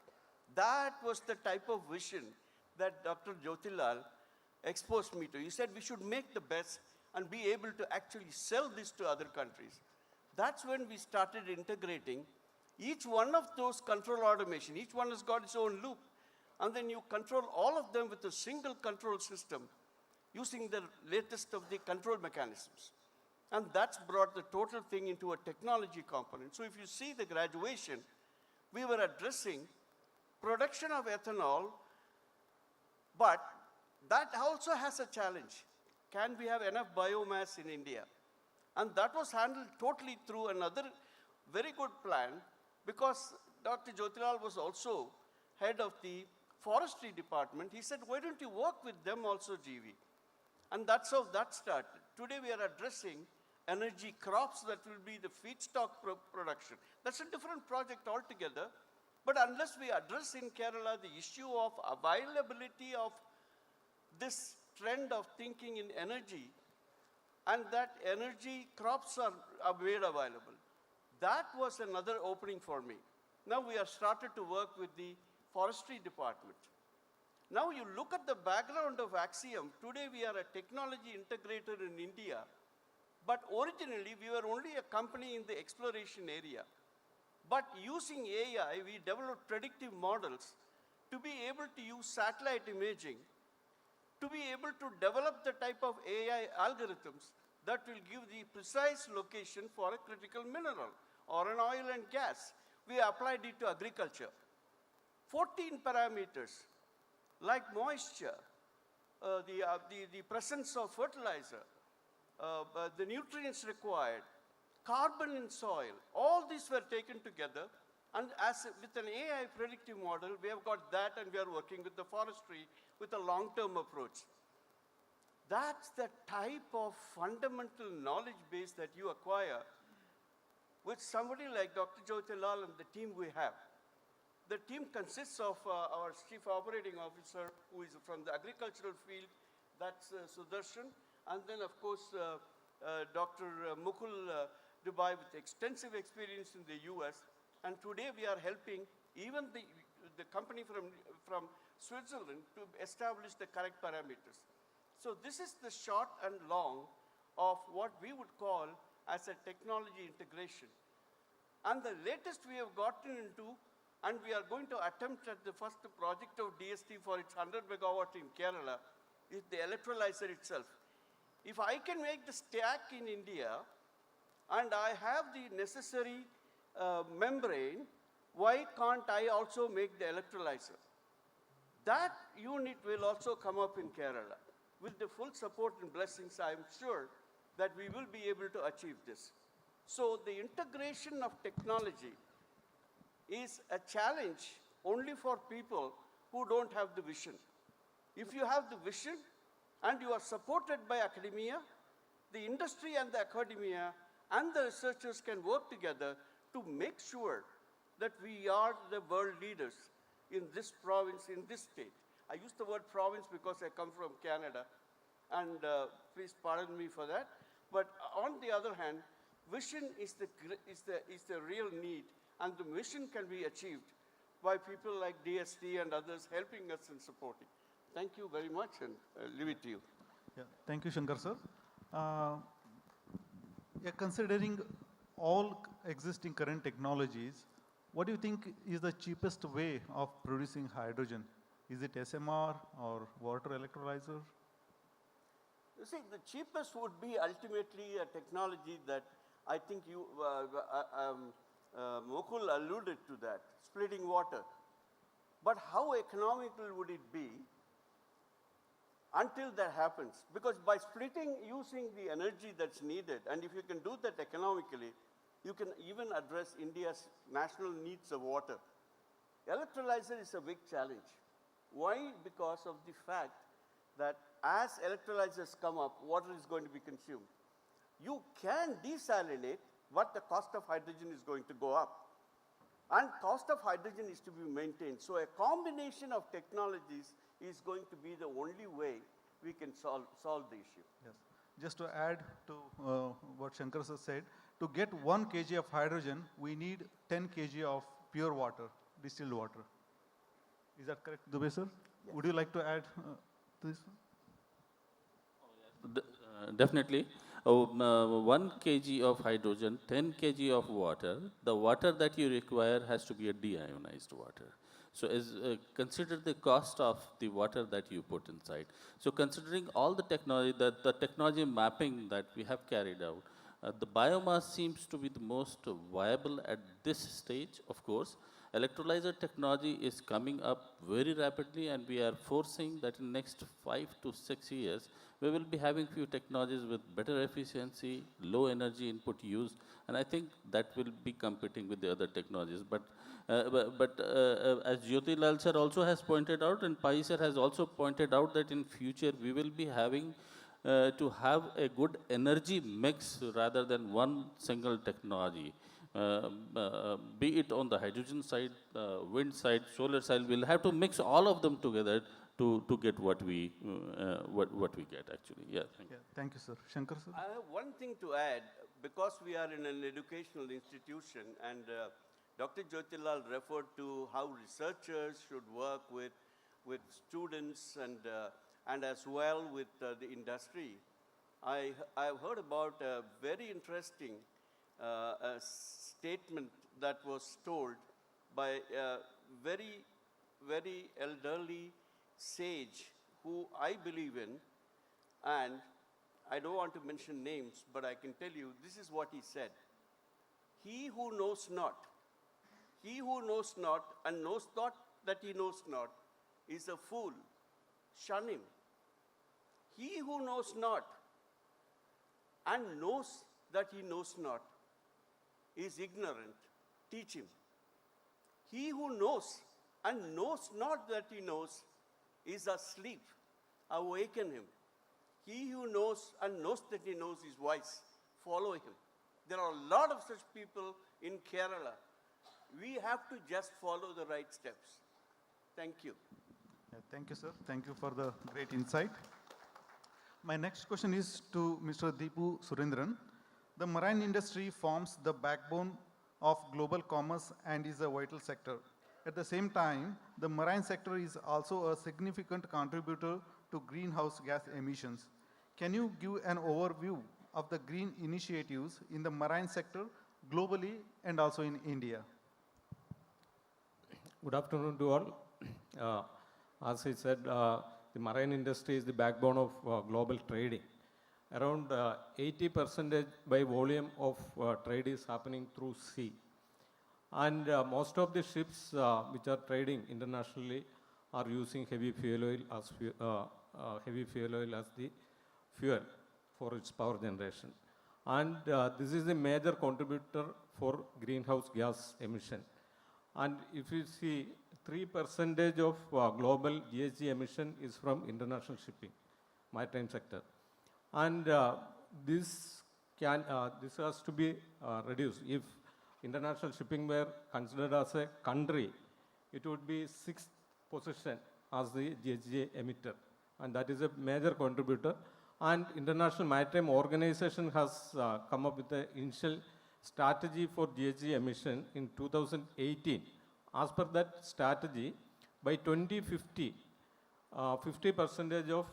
That was the type of vision that Dr. Jyothilal exposed me to. He said we should make the best and be able to actually sell this to other countries. That's when we started integrating each one of those control automation. Each one has got its own loop. And then you control all of them with a single control system using the latest of the control mechanisms. And that's brought the total thing into a technology component. So if you see the graduation, we were addressing production of ethanol, but that also has a challenge. Can we have enough biomass in India? And that was handled totally through another very good plan, because Dr. Jyothilal was also head of the forestry department. He said, why don't you work with them also, GV? And that's how that started. Today we are addressing energy crops that will be the feedstock production. That's a different project altogether. But unless we address in Kerala the issue of availability of this trend of thinking in energy, and that energy crops are made available, that was another opening for me. Now we have started to work with the forestry department. Now you look at the background of Axiom. Today we are a technology integrator in India, but originally we were only a company in the exploration area. But using AI, we developed predictive models to be able to use satellite imaging, to be able to develop the type of AI algorithms that will give the precise location for a critical mineral or an oil and gas. We applied it to agriculture. 14 parameters like moisture, the presence of fertilizer, the nutrients required, carbon in soil, all these were taken together, and with an AI predictive model, we have got that, and we are working with the forestry with a long-term approach. That's the type of fundamental knowledge base that you acquire with somebody like Dr. Jyothilal and the team we have. The team consists of our Chief Operating Officer, who is from the agricultural field, that's Sudarshan, and then of course Dr. Mukul Dubey with extensive experience in the US, and today we are helping even the company from Switzerland to establish the correct parameters. So this is the short and long of what we would call as a technology integration. And the latest we have gotten into, and we are going to attempt at the first project of DST for its 100 megawatt in Kerala, is the electrolyzer itself. If I can make the stack in India, and I have the necessary membrane, why can't I also make the electrolyzer? That unit will also come up in Kerala. With the full support and blessings, I am sure that we will be able to achieve this. So the integration of technology is a challenge only for people who don't have the vision. If you have the vision and you are supported by academia, the industry and the academia and the researchers can work together to make sure that we are the world leaders in this province, in this state. I use the word province because I come from Canada, and please pardon me for that. But on the other hand, vision is the real need, and the mission can be achieved by people like DST and others helping us and supporting. Thank you very much, and leave it to you. Yeah, thank you, Shankar sir. Considering all existing current technologies, what do you think is the cheapest way of producing hydrogen? Is it SMR or water electrolyzer? You see, the cheapest would be ultimately a technology that I think you, Mukul alluded to that, splitting water. But how economical would it be until that happens? Because by splitting using the energy that's needed, and if you can do that economically, you can even address India's national needs of water. Electrolyzer is a big challenge. Why? Because of the fact that as electrolyzers come up, water is going to be consumed. You can desalinate, but the cost of hydrogen is going to go up. And cost of hydrogen is to be maintained. So a combination of technologies is going to be the only way we can solve the issue. Yes. Just to add to what Shankar sir said, to get 1 kg of hydrogen, we need 10 kg of pure water, distilled water. Is that correct, Dubey sir? Yes. Would you like to add to this one? Definitely. 1 kg of hydrogen, 10 kg of water. The water that you require has to be a deionized water. So consider the cost of the water that you put inside. So considering all the technology, the technology mapping that we have carried out, the biomass seems to be the most viable at this stage, of course. Electrolyzer technology is coming up very rapidly, and we are foreseeing that in next 5 to 6 years, we will be having few technologies with better efficiency, low energy input use, and I think that will be competing with the other technologies. But as Jyothilal sir also has pointed out, and Pai sir has also pointed out, that in future we will be having to have a good energy mix rather than one single technology. Be it on the hydrogen side, wind side, solar side, we'll have to mix all of them together to get what we get actually. Yeah, thank you, sir. Shankar sir? I have one thing to add, because we are in an educational institution, and Dr. Jyothilal referred to how researchers should work with students and as well with the industry. I've heard about a very interesting a statement that was told by a very, very elderly sage who I believe in, and I don't want to mention names, but I can tell you this is what he said. He who knows not and knows not that he knows not is a fool. Shun him. He who knows not and knows that he knows not is ignorant. Teach him. He who knows and knows not that he knows is asleep. Awaken him. He who knows and knows that he knows is wise. Follow him. There are a lot of such people in Kerala. We have to just follow the right steps. Thank you. Thank you, sir. Thank you for the great insight. My next question is to Mr. Deepu Surendran. The marine industry forms the backbone of global commerce and is a vital sector. At the same time, the marine sector is also a significant contributor to greenhouse gas emissions. Can you give an overview of the green initiatives in the marine sector globally and also in India? Good afternoon to all. As I said, the marine industry is the backbone of global trading. Around 80% by volume of trade is happening through sea. And most of the ships which are trading internationally are using heavy fuel oil as the fuel for its power generation. And this is a major contributor for greenhouse gas emission. And if you see, 3% of global GHG emission is from international shipping, maritime sector. And this has to be reduced. If international shipping were considered as a country, it would be 6th position as the GHG emitter. And that is a major contributor. And International Maritime Organization has come up with the initial strategy for GHG emission in 2018. As per that strategy, by 2050, 50% of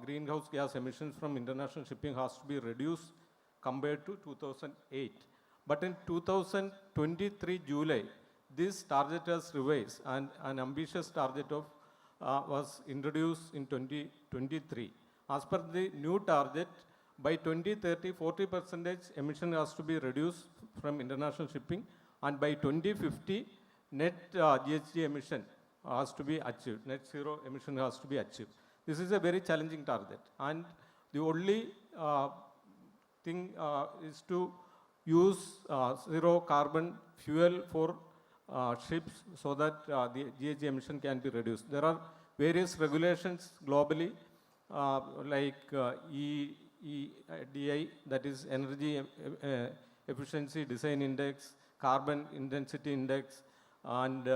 greenhouse gas emissions from international shipping has to be reduced compared to 2008. But in 2023 July, this target was revised, and an ambitious target of was introduced in 2023. As per the new target, by 2030, 40% emission has to be reduced from international shipping, and by 2050, net GHG emission has to be achieved. Net zero emission has to be achieved. This is a very challenging target, and the only thing is to use zero carbon fuel for ships so that the GHG emission can be reduced. There are various regulations globally, like EDI, that is Energy Efficiency Design Index, Carbon Intensity Index, and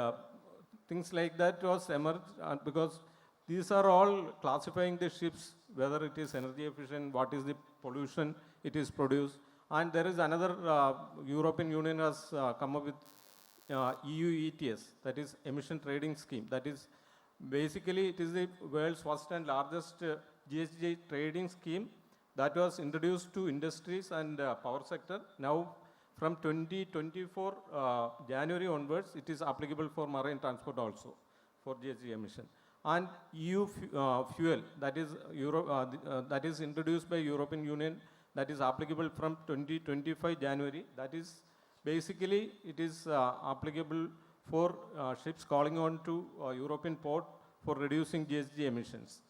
things like that was emerged because these are all classifying the ships whether it is energy efficient, what is the pollution it is produced. And there is another, European Union has come up with EU ETS, that is emission trading scheme. That is basically it is the world's first and largest GHG trading scheme that was introduced to industries and power sector. Now from 2024 January onwards, it is applicable for marine transport also for GHG emission. And EU fuel, that is that is introduced by European Union, that is applicable from 2025 January. That is basically it is applicable for ships calling on to European port for reducing GHG emissions.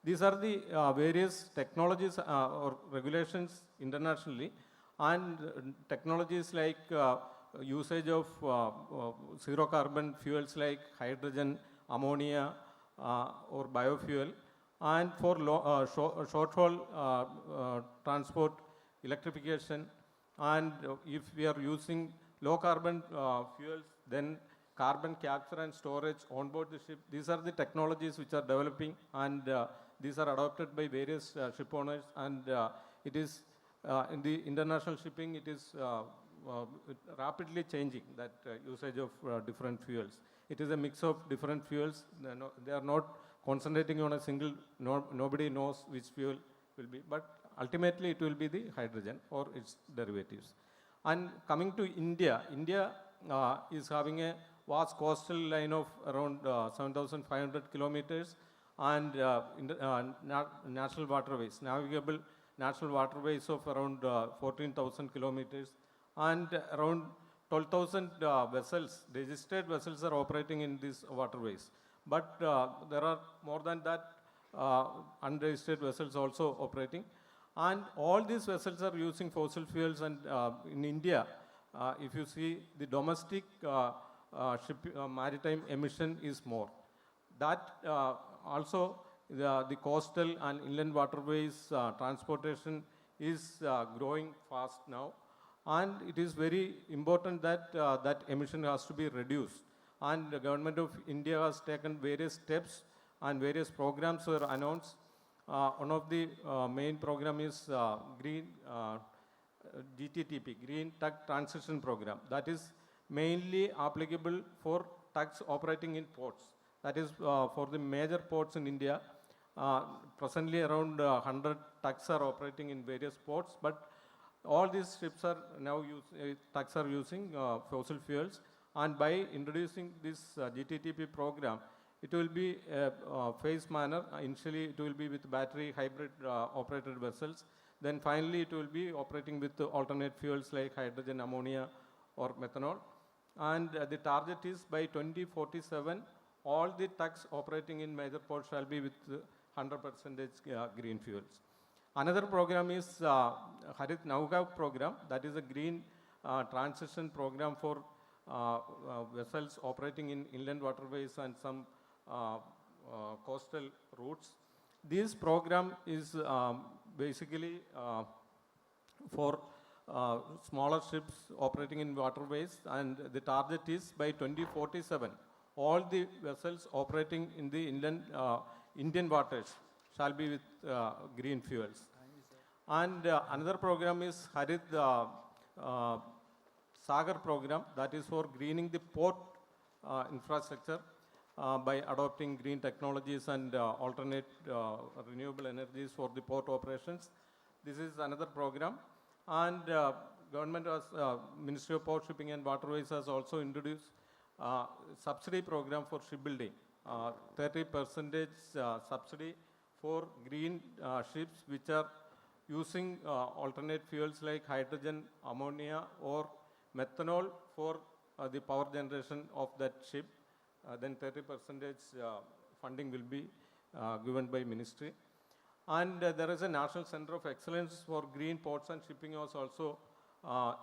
These are the various technologies or regulations internationally, and technologies like usage of zero carbon fuels like hydrogen, ammonia, or biofuel, and for short haul transport, electrification, and if we are using low carbon fuels, then carbon capture and storage on board the ship. These are the technologies which are developing, and these are adopted by various ship owners, and it is in the international shipping, it is rapidly changing, that usage of different fuels. It is a mix of different fuels. They are not concentrating on a single, nobody knows which fuel will be, but ultimately it will be the hydrogen or its derivatives. And coming to India, India is having a vast coastal line of around 7,500 kilometers, and natural waterways, navigable natural waterways of around 14,000 kilometers, and around 12,000 vessels, registered vessels are operating in these waterways. But there are more than that unregistered vessels also operating. And all these vessels are using fossil fuels, and in India, if you see the domestic maritime emission is more. That also the coastal and inland waterways transportation is growing fast now, and it is very important that that emission has to be reduced. And the government of India has taken various steps, and various programs were announced. One of the main program is Green GTTP, Green Tug Transition Program. That is mainly applicable for tugs operating in ports. That is for the major ports in India. Presently around 100 tugs are operating in various ports, but all these ships are now tugs are using fossil fuels. And by introducing this GTTP program, it will be a phased manner. Initially, it will be with battery hybrid operated vessels. Then finally, it will be operating with alternate fuels like hydrogen, ammonia, or methanol. And the target is by 2047, all the tugs operating in major ports shall be with 100% green fuels. Another program is Harit Nauka program. That is a green transition program for vessels operating in inland waterways and some coastal routes. This program is basically for smaller ships operating in waterways, and the target is by 2047, all the vessels operating in the inland Indian waters shall be with green fuels. And another program is Harit Sagar program, that is for greening the port infrastructure by adopting green technologies and alternate renewable energies for the port operations. This is another program. And government has, Ministry of Port, Shipping and Waterways has also introduced subsidy program for shipbuilding. 30% subsidy for green ships which are using alternate fuels like hydrogen, ammonia, or methanol for the power generation of that ship. Then 30% funding will be given by ministry. And there is a National Center of Excellence for Green Ports and Shipping was also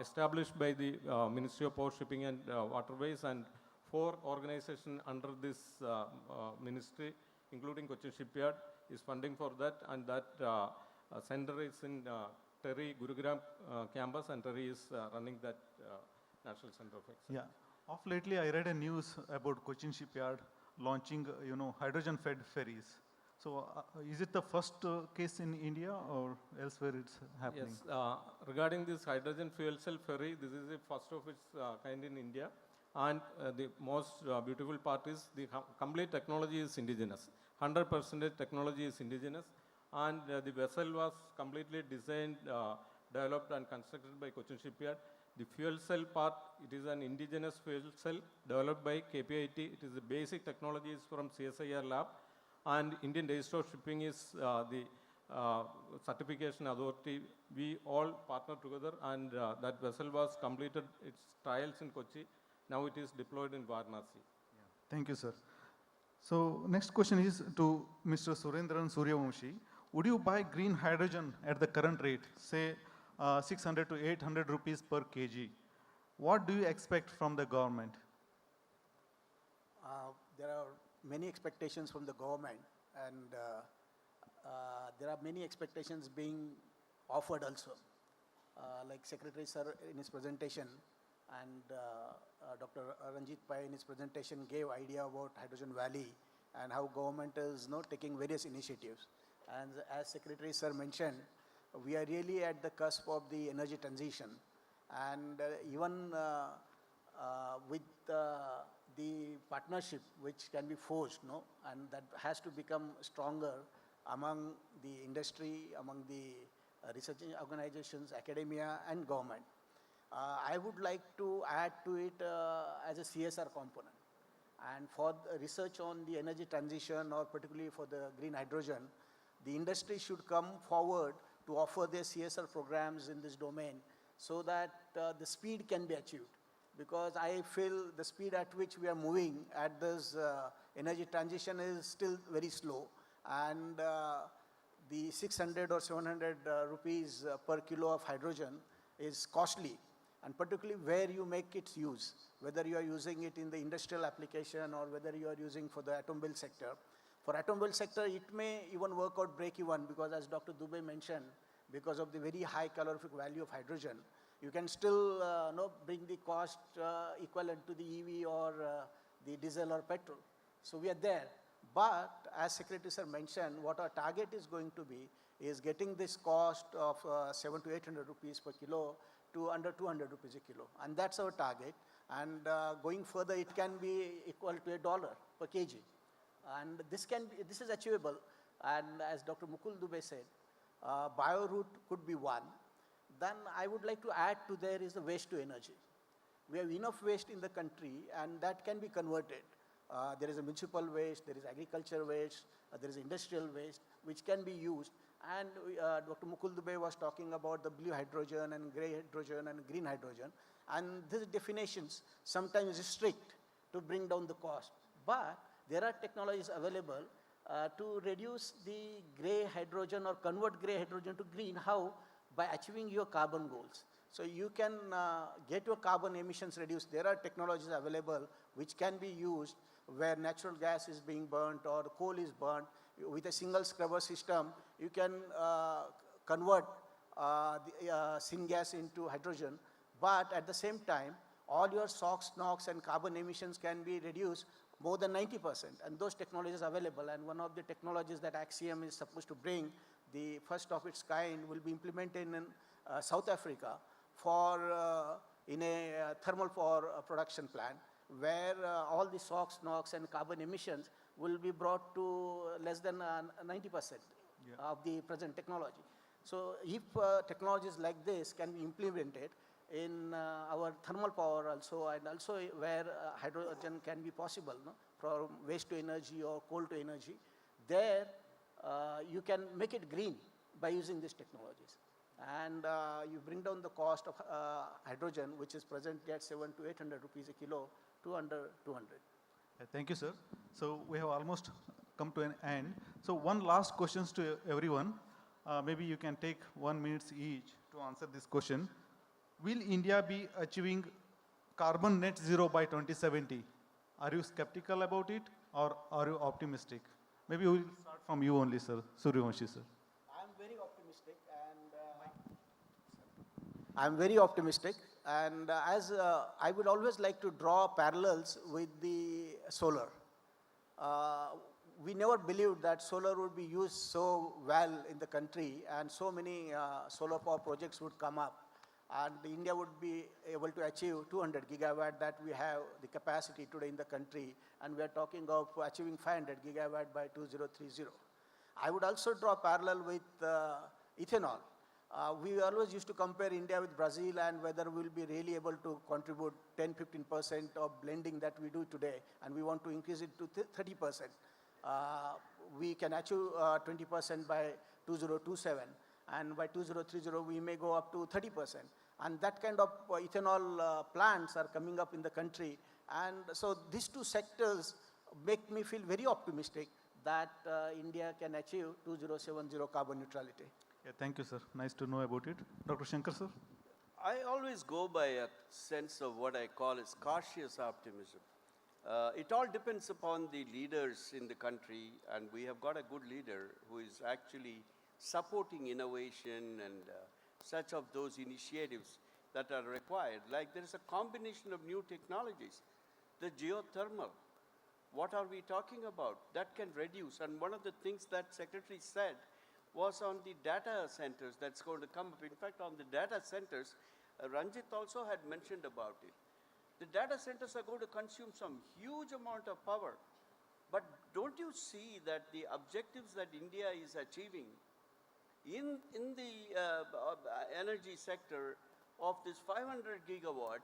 established by the Ministry of Port, Shipping and Waterways, and 4 organizations under this ministry, including Cochin Shipyard, is funding for that, and that center is in Terry, Gurugram campus, and Terry is running that National Center of Excellence. Yeah. Of lately, I read a news about Cochin Shipyard launching, hydrogen-fed ferries. So is it the first case in India or elsewhere it's happening? Yes, regarding this hydrogen fuel cell ferry, this is the first of its kind in India. And the most beautiful part is the complete technology is indigenous. 100% technology is indigenous. And the vessel was completely designed, developed and constructed by Cochin Shipyard. The fuel cell part, it is an indigenous fuel cell developed by KPIT. It is the basic technologies from CSIR lab. And Indian Register of Shipping is the certification authority. We all partnered together, and that vessel was completed its trials in Kochi. Now it is deployed in Varanasi. Thank you, sir. So next question is to Mr. Surendran Suryawanshi. Would you buy green hydrogen at the current rate, say 600 to 800 rupees per kg? What do you expect from the government? There are many expectations from the government, and there are many expectations being offered also. Like Secretary Sir in his presentation and Dr. Ranjit Pai in his presentation gave idea about Hydrogen Valley and how government is taking various initiatives. And as Secretary Sir mentioned, we are really at the cusp of the energy transition. And even with the partnership which can be forged, and that has to become stronger among the industry, among the research organizations, academia and government. I would like to add to it as a CSR component. And for the research on the energy transition, or particularly for the green hydrogen, the industry should come forward to offer their CSR programs in this domain so that the speed can be achieved. Because I feel the speed at which we are moving at this energy transition is still very slow. And the 600 or 700 rupees per kilo of hydrogen is costly. And particularly where you make its use, whether you are using it in the industrial application or whether you are using for the automobile sector. For automobile sector, it may even work out break even, because as Dr. Dubey mentioned, because of the very high calorific value of hydrogen, you can still bring the cost equivalent to the EV or the diesel or petrol. So we are there. But as Secretary Sir mentioned, what our target is going to be is getting this cost of 700 to 800 rupees per kilo to under 200 rupees a kilo. And that's our target. And going further, it can be equal to $1 per kg. And this is achievable. And as Dr. Mukul Dubey said, bio-route could be one. Then I would like to add to there is the waste to energy. We have enough waste in the country, and that can be converted. There is a municipal waste, there is agriculture waste, there is industrial waste, which can be used. And Dr. Mukul Dubey was talking about the blue hydrogen and gray hydrogen and green hydrogen. And these definitions sometimes restrict to bring down the cost. But there are technologies available to reduce the gray hydrogen or convert gray hydrogen to green. How? By achieving your carbon goals. So you can get your carbon emissions reduced. There are technologies available which can be used where natural gas is being burnt or coal is burnt. With a single scrubber system, you can convert the syngas into hydrogen. But at the same time, all your SOx, NOx and carbon emissions can be reduced more than 90%. And those technologies are available. And one of the technologies that Axiom is supposed to bring, the first of its kind, will be implemented in South Africa for in a thermal power production plant, where all the SOx, NOx and carbon emissions will be brought to less than 90% of the present technology. So if technologies like this can be implemented in our thermal power also, and also where hydrogen can be possible, from waste to energy or coal to energy, there you can make it green by using these technologies. And you bring down the cost of hydrogen, which is presently at 700 to 800 rupees a kilo, to under 200. Thank you, sir. So we have almost come to an end. So one last question to everyone. Maybe you can take 1 minute each to answer this question. Will India be achieving carbon net zero by 2070? Are you skeptical about it, or are you optimistic? Maybe we'll start from you only, sir, Suryawanshi, sir. I'm very optimistic, and as I would always like to draw parallels with the solar. we never believed that solar would be used so well in the country and so many solar power projects would come up. And India would be able to achieve 200 gigawatt that we have the capacity today in the country. And we are talking of achieving 500 gigawatt by 2030. I would also draw parallel with ethanol. We always used to compare India with Brazil and whether we'll be really able to contribute 10-15% of blending that we do today, and we want to increase it to 30%. We can achieve 20% by 2027, and by 2030 we may go up to 30%. And that kind of ethanol plants are coming up in the country. And so these two sectors make me feel very optimistic that India can achieve 2070 carbon neutrality. Yeah, thank you, sir. Nice to know about it. Dr. Shankar, sir? I always go by a sense of what I call as cautious optimism. It all depends upon the leaders in the country, and we have got a good leader who is actually supporting innovation and such of those initiatives that are required. Like there is a combination of new technologies. The geothermal, what are we talking about? That can reduce. And one of the things that Secretary said was on the data centers that's going to come up. In fact, on the data centers, Ranjit also had mentioned about it. The data centers are going to consume some huge amount of power. But don't you see that the objectives that India is achieving in the energy sector of this 500 gigawatt,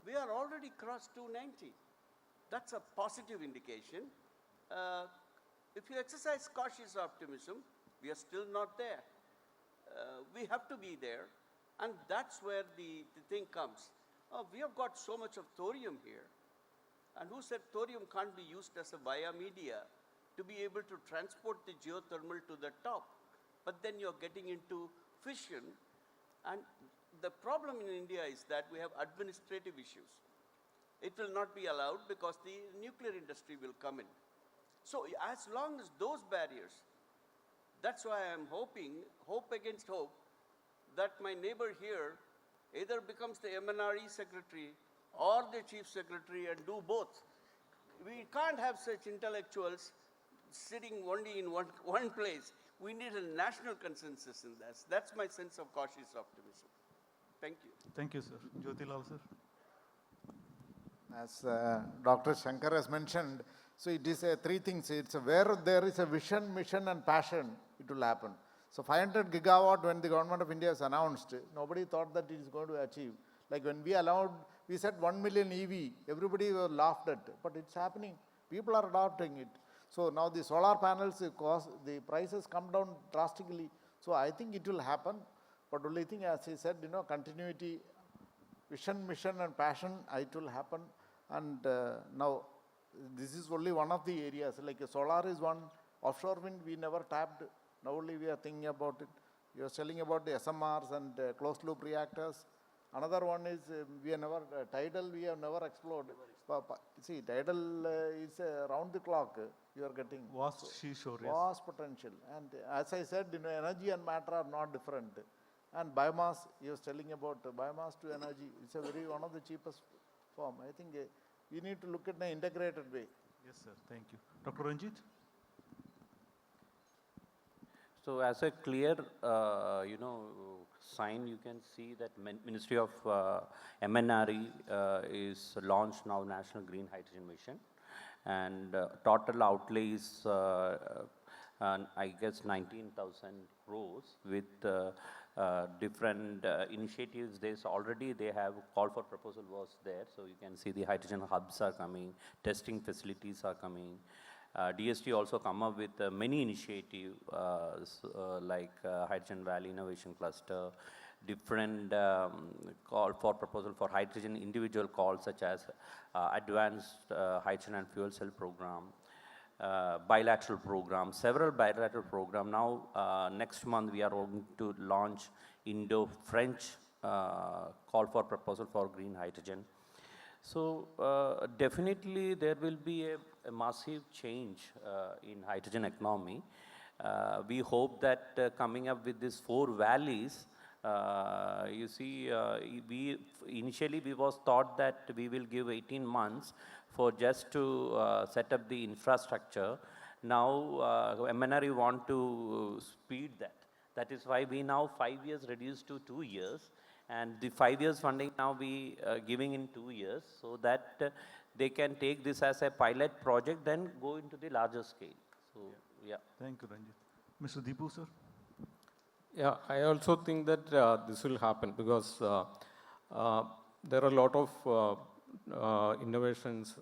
we are already crossed 290. That's a positive indication. If you exercise cautious optimism, we are still not there. We have to be there, and that's where the thing comes. We have got so much of thorium here, and who said thorium can't be used as a via media to be able to transport the geothermal to the top? But then you're getting into fission, and the problem in India is that we have administrative issues. It will not be allowed because the nuclear industry will come in. So as long as those barriers, that's why I'm hoping, hope against hope, that my neighbor here either becomes the MNRE secretary or the chief secretary and do both. We can't have such intellectuals sitting only in one place. We need a national consensus in this. That's my sense of cautious optimism. Thank you. Thank you, sir. Jyothilal, sir? As Dr. Shankar has mentioned, so it is three things. It's where there is a vision, mission and passion, it will happen. So 500 gigawatt when the government of India has announced, nobody thought that it is going to achieve. Like when we said 1 million EV, everybody laughed at, but it's happening. People are adopting it. So now the solar panels, the prices come down drastically. So I think it will happen. But only thing, as he said, continuity, vision, mission and passion, it will happen. And now this is only one of the areas. Like solar is one, offshore wind we never tapped. Now only we are thinking about it. You are telling about the SMRs and closed loop reactors. Another one is we have never, tidal we have never explored. See, tidal is round the clock. You are getting Vast seashore, yes. vast potential. And as I said, energy and matter are not different. And biomass, he was telling about biomass to energy. It's one of the cheapest form. I think we need to look at an integrated way. Yes, sir. Thank you. Dr. Ranjit? So as a clear, sign, you can see that Ministry of MNRE is launched now National Green Hydrogen Mission, and total outlay is, I guess, 19,000 crores with different initiatives. They have call for proposal was there, so you can see the hydrogen hubs are coming, testing facilities are coming. DST also come up with many initiatives like Hydrogen Valley Innovation Cluster, different call for proposal for hydrogen individual calls such as Advanced Hydrogen and Fuel Cell Program, bilateral program, several bilateral program. Now next month we are going to launch Indo-French call for proposal for green hydrogen. So definitely there will be a massive change in hydrogen economy. We hope that coming up with these 4 valleys, you see, initially we was thought that we will give 18 months for just to set up the infrastructure. Now, MNRE want to speed that. That is why we now 5 years reduced to 2 years, and the 5 years funding now we giving in 2 years, so that they can take this as a pilot project, then go into the larger scale. So, yeah. Thank you, Ranjit. Mr. Deepu, sir? Yeah, I also think that this will happen because there are a lot of innovations,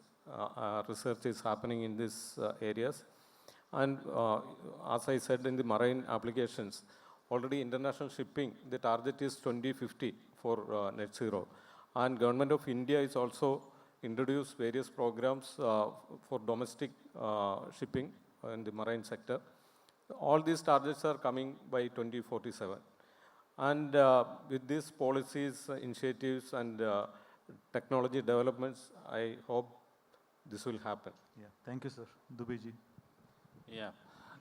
research is happening in these areas. And as I said in the marine applications, already international shipping, the target is 2050 for net zero. And Government of India is also introduced various programs for domestic shipping in the marine sector. All these targets are coming by 2047. And with these policies, initiatives, and technology developments, I hope this will happen. Yeah, thank you, sir. Dubey ji.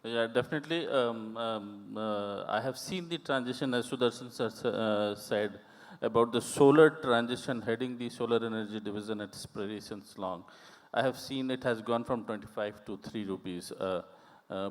Yeah, definitely. I have seen the transition, as Sudarshan sir said, about the solar transition, heading the solar energy division at Aspirations Long. I have seen it has gone from 25 to 3 rupees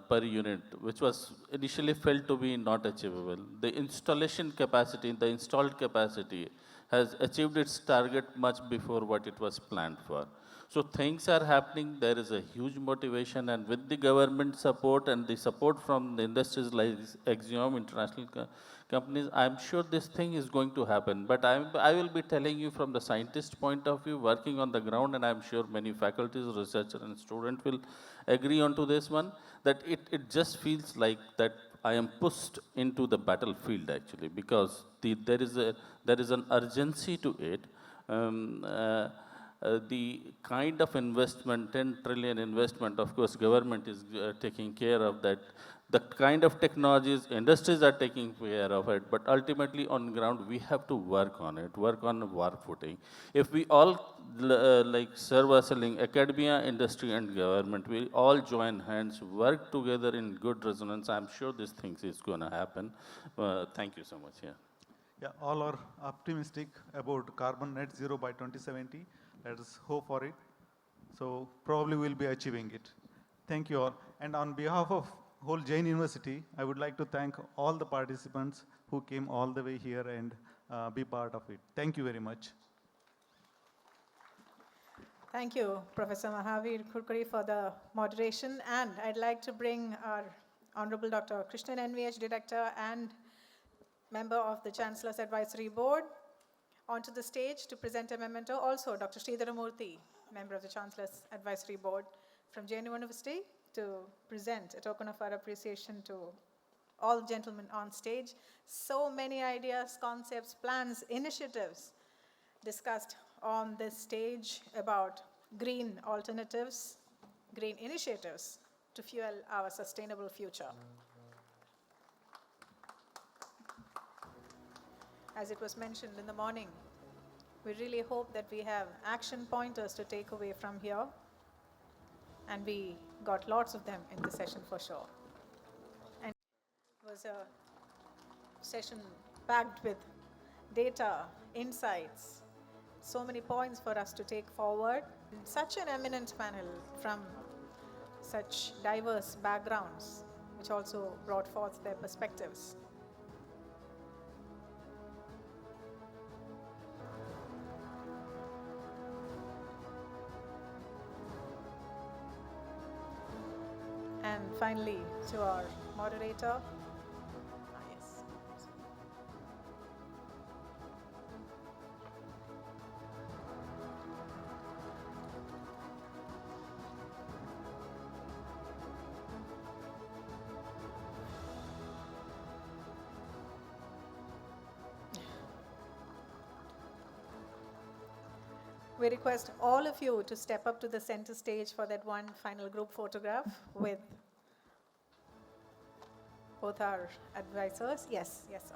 per unit, which was initially felt to be not achievable. The installation capacity, the installed capacity has achieved its target much before what it was planned for. So things are happening, there is a huge motivation, and with the government support and the support from the industries like Axiom, international companies, I'm sure this thing is going to happen. But I will be telling you from the scientist point of view, working on the ground, and I'm sure many faculties, researchers, and students will agree on to this one, that it just feels like that I am pushed into the battlefield actually, because there is an urgency to it. The kind of investment, 10 trillion investment, of course, government is taking care of that. The kind of technologies, industries are taking care of it, but ultimately on ground, we have to work on it, work on war footing. If we all, like Sir was saying, academia, industry, and government, we all join hands, work together in good resonance, I'm sure this thing is going to happen. Thank you so much. Yeah. Yeah, all are optimistic about carbon net zero by 2070. Let us hope for it. So probably we'll be achieving it. Thank you all. And on behalf of whole Jain University, I would like to thank all the participants who came all the way here and be part of it. Thank you very much. Thank you, Professor Mahavir Kurkuri, for the moderation. And I'd like to bring our Honorable Dr. Krishna, NVH Director and member of the Chancellor's Advisory Board, onto the stage to present a memento. Also, Dr. Sridharamurthy, member of the Chancellor's Advisory Board from Jain University, to present a token of our appreciation to all gentlemen on stage. So many ideas, concepts, plans, initiatives discussed on this stage about green alternatives, green initiatives to fuel our sustainable future. As it was mentioned in the morning, we really hope that we have action pointers to take away from here, and we got lots of them in the session for sure. And it was a session packed with data, insights, so many points for us to take forward. Such an eminent panel from such diverse backgrounds, which also brought forth their perspectives. And finally, to our moderator. Yes. We request all of you to step up to the center stage for that one final group photograph with both our advisors. Yes, yes, sir.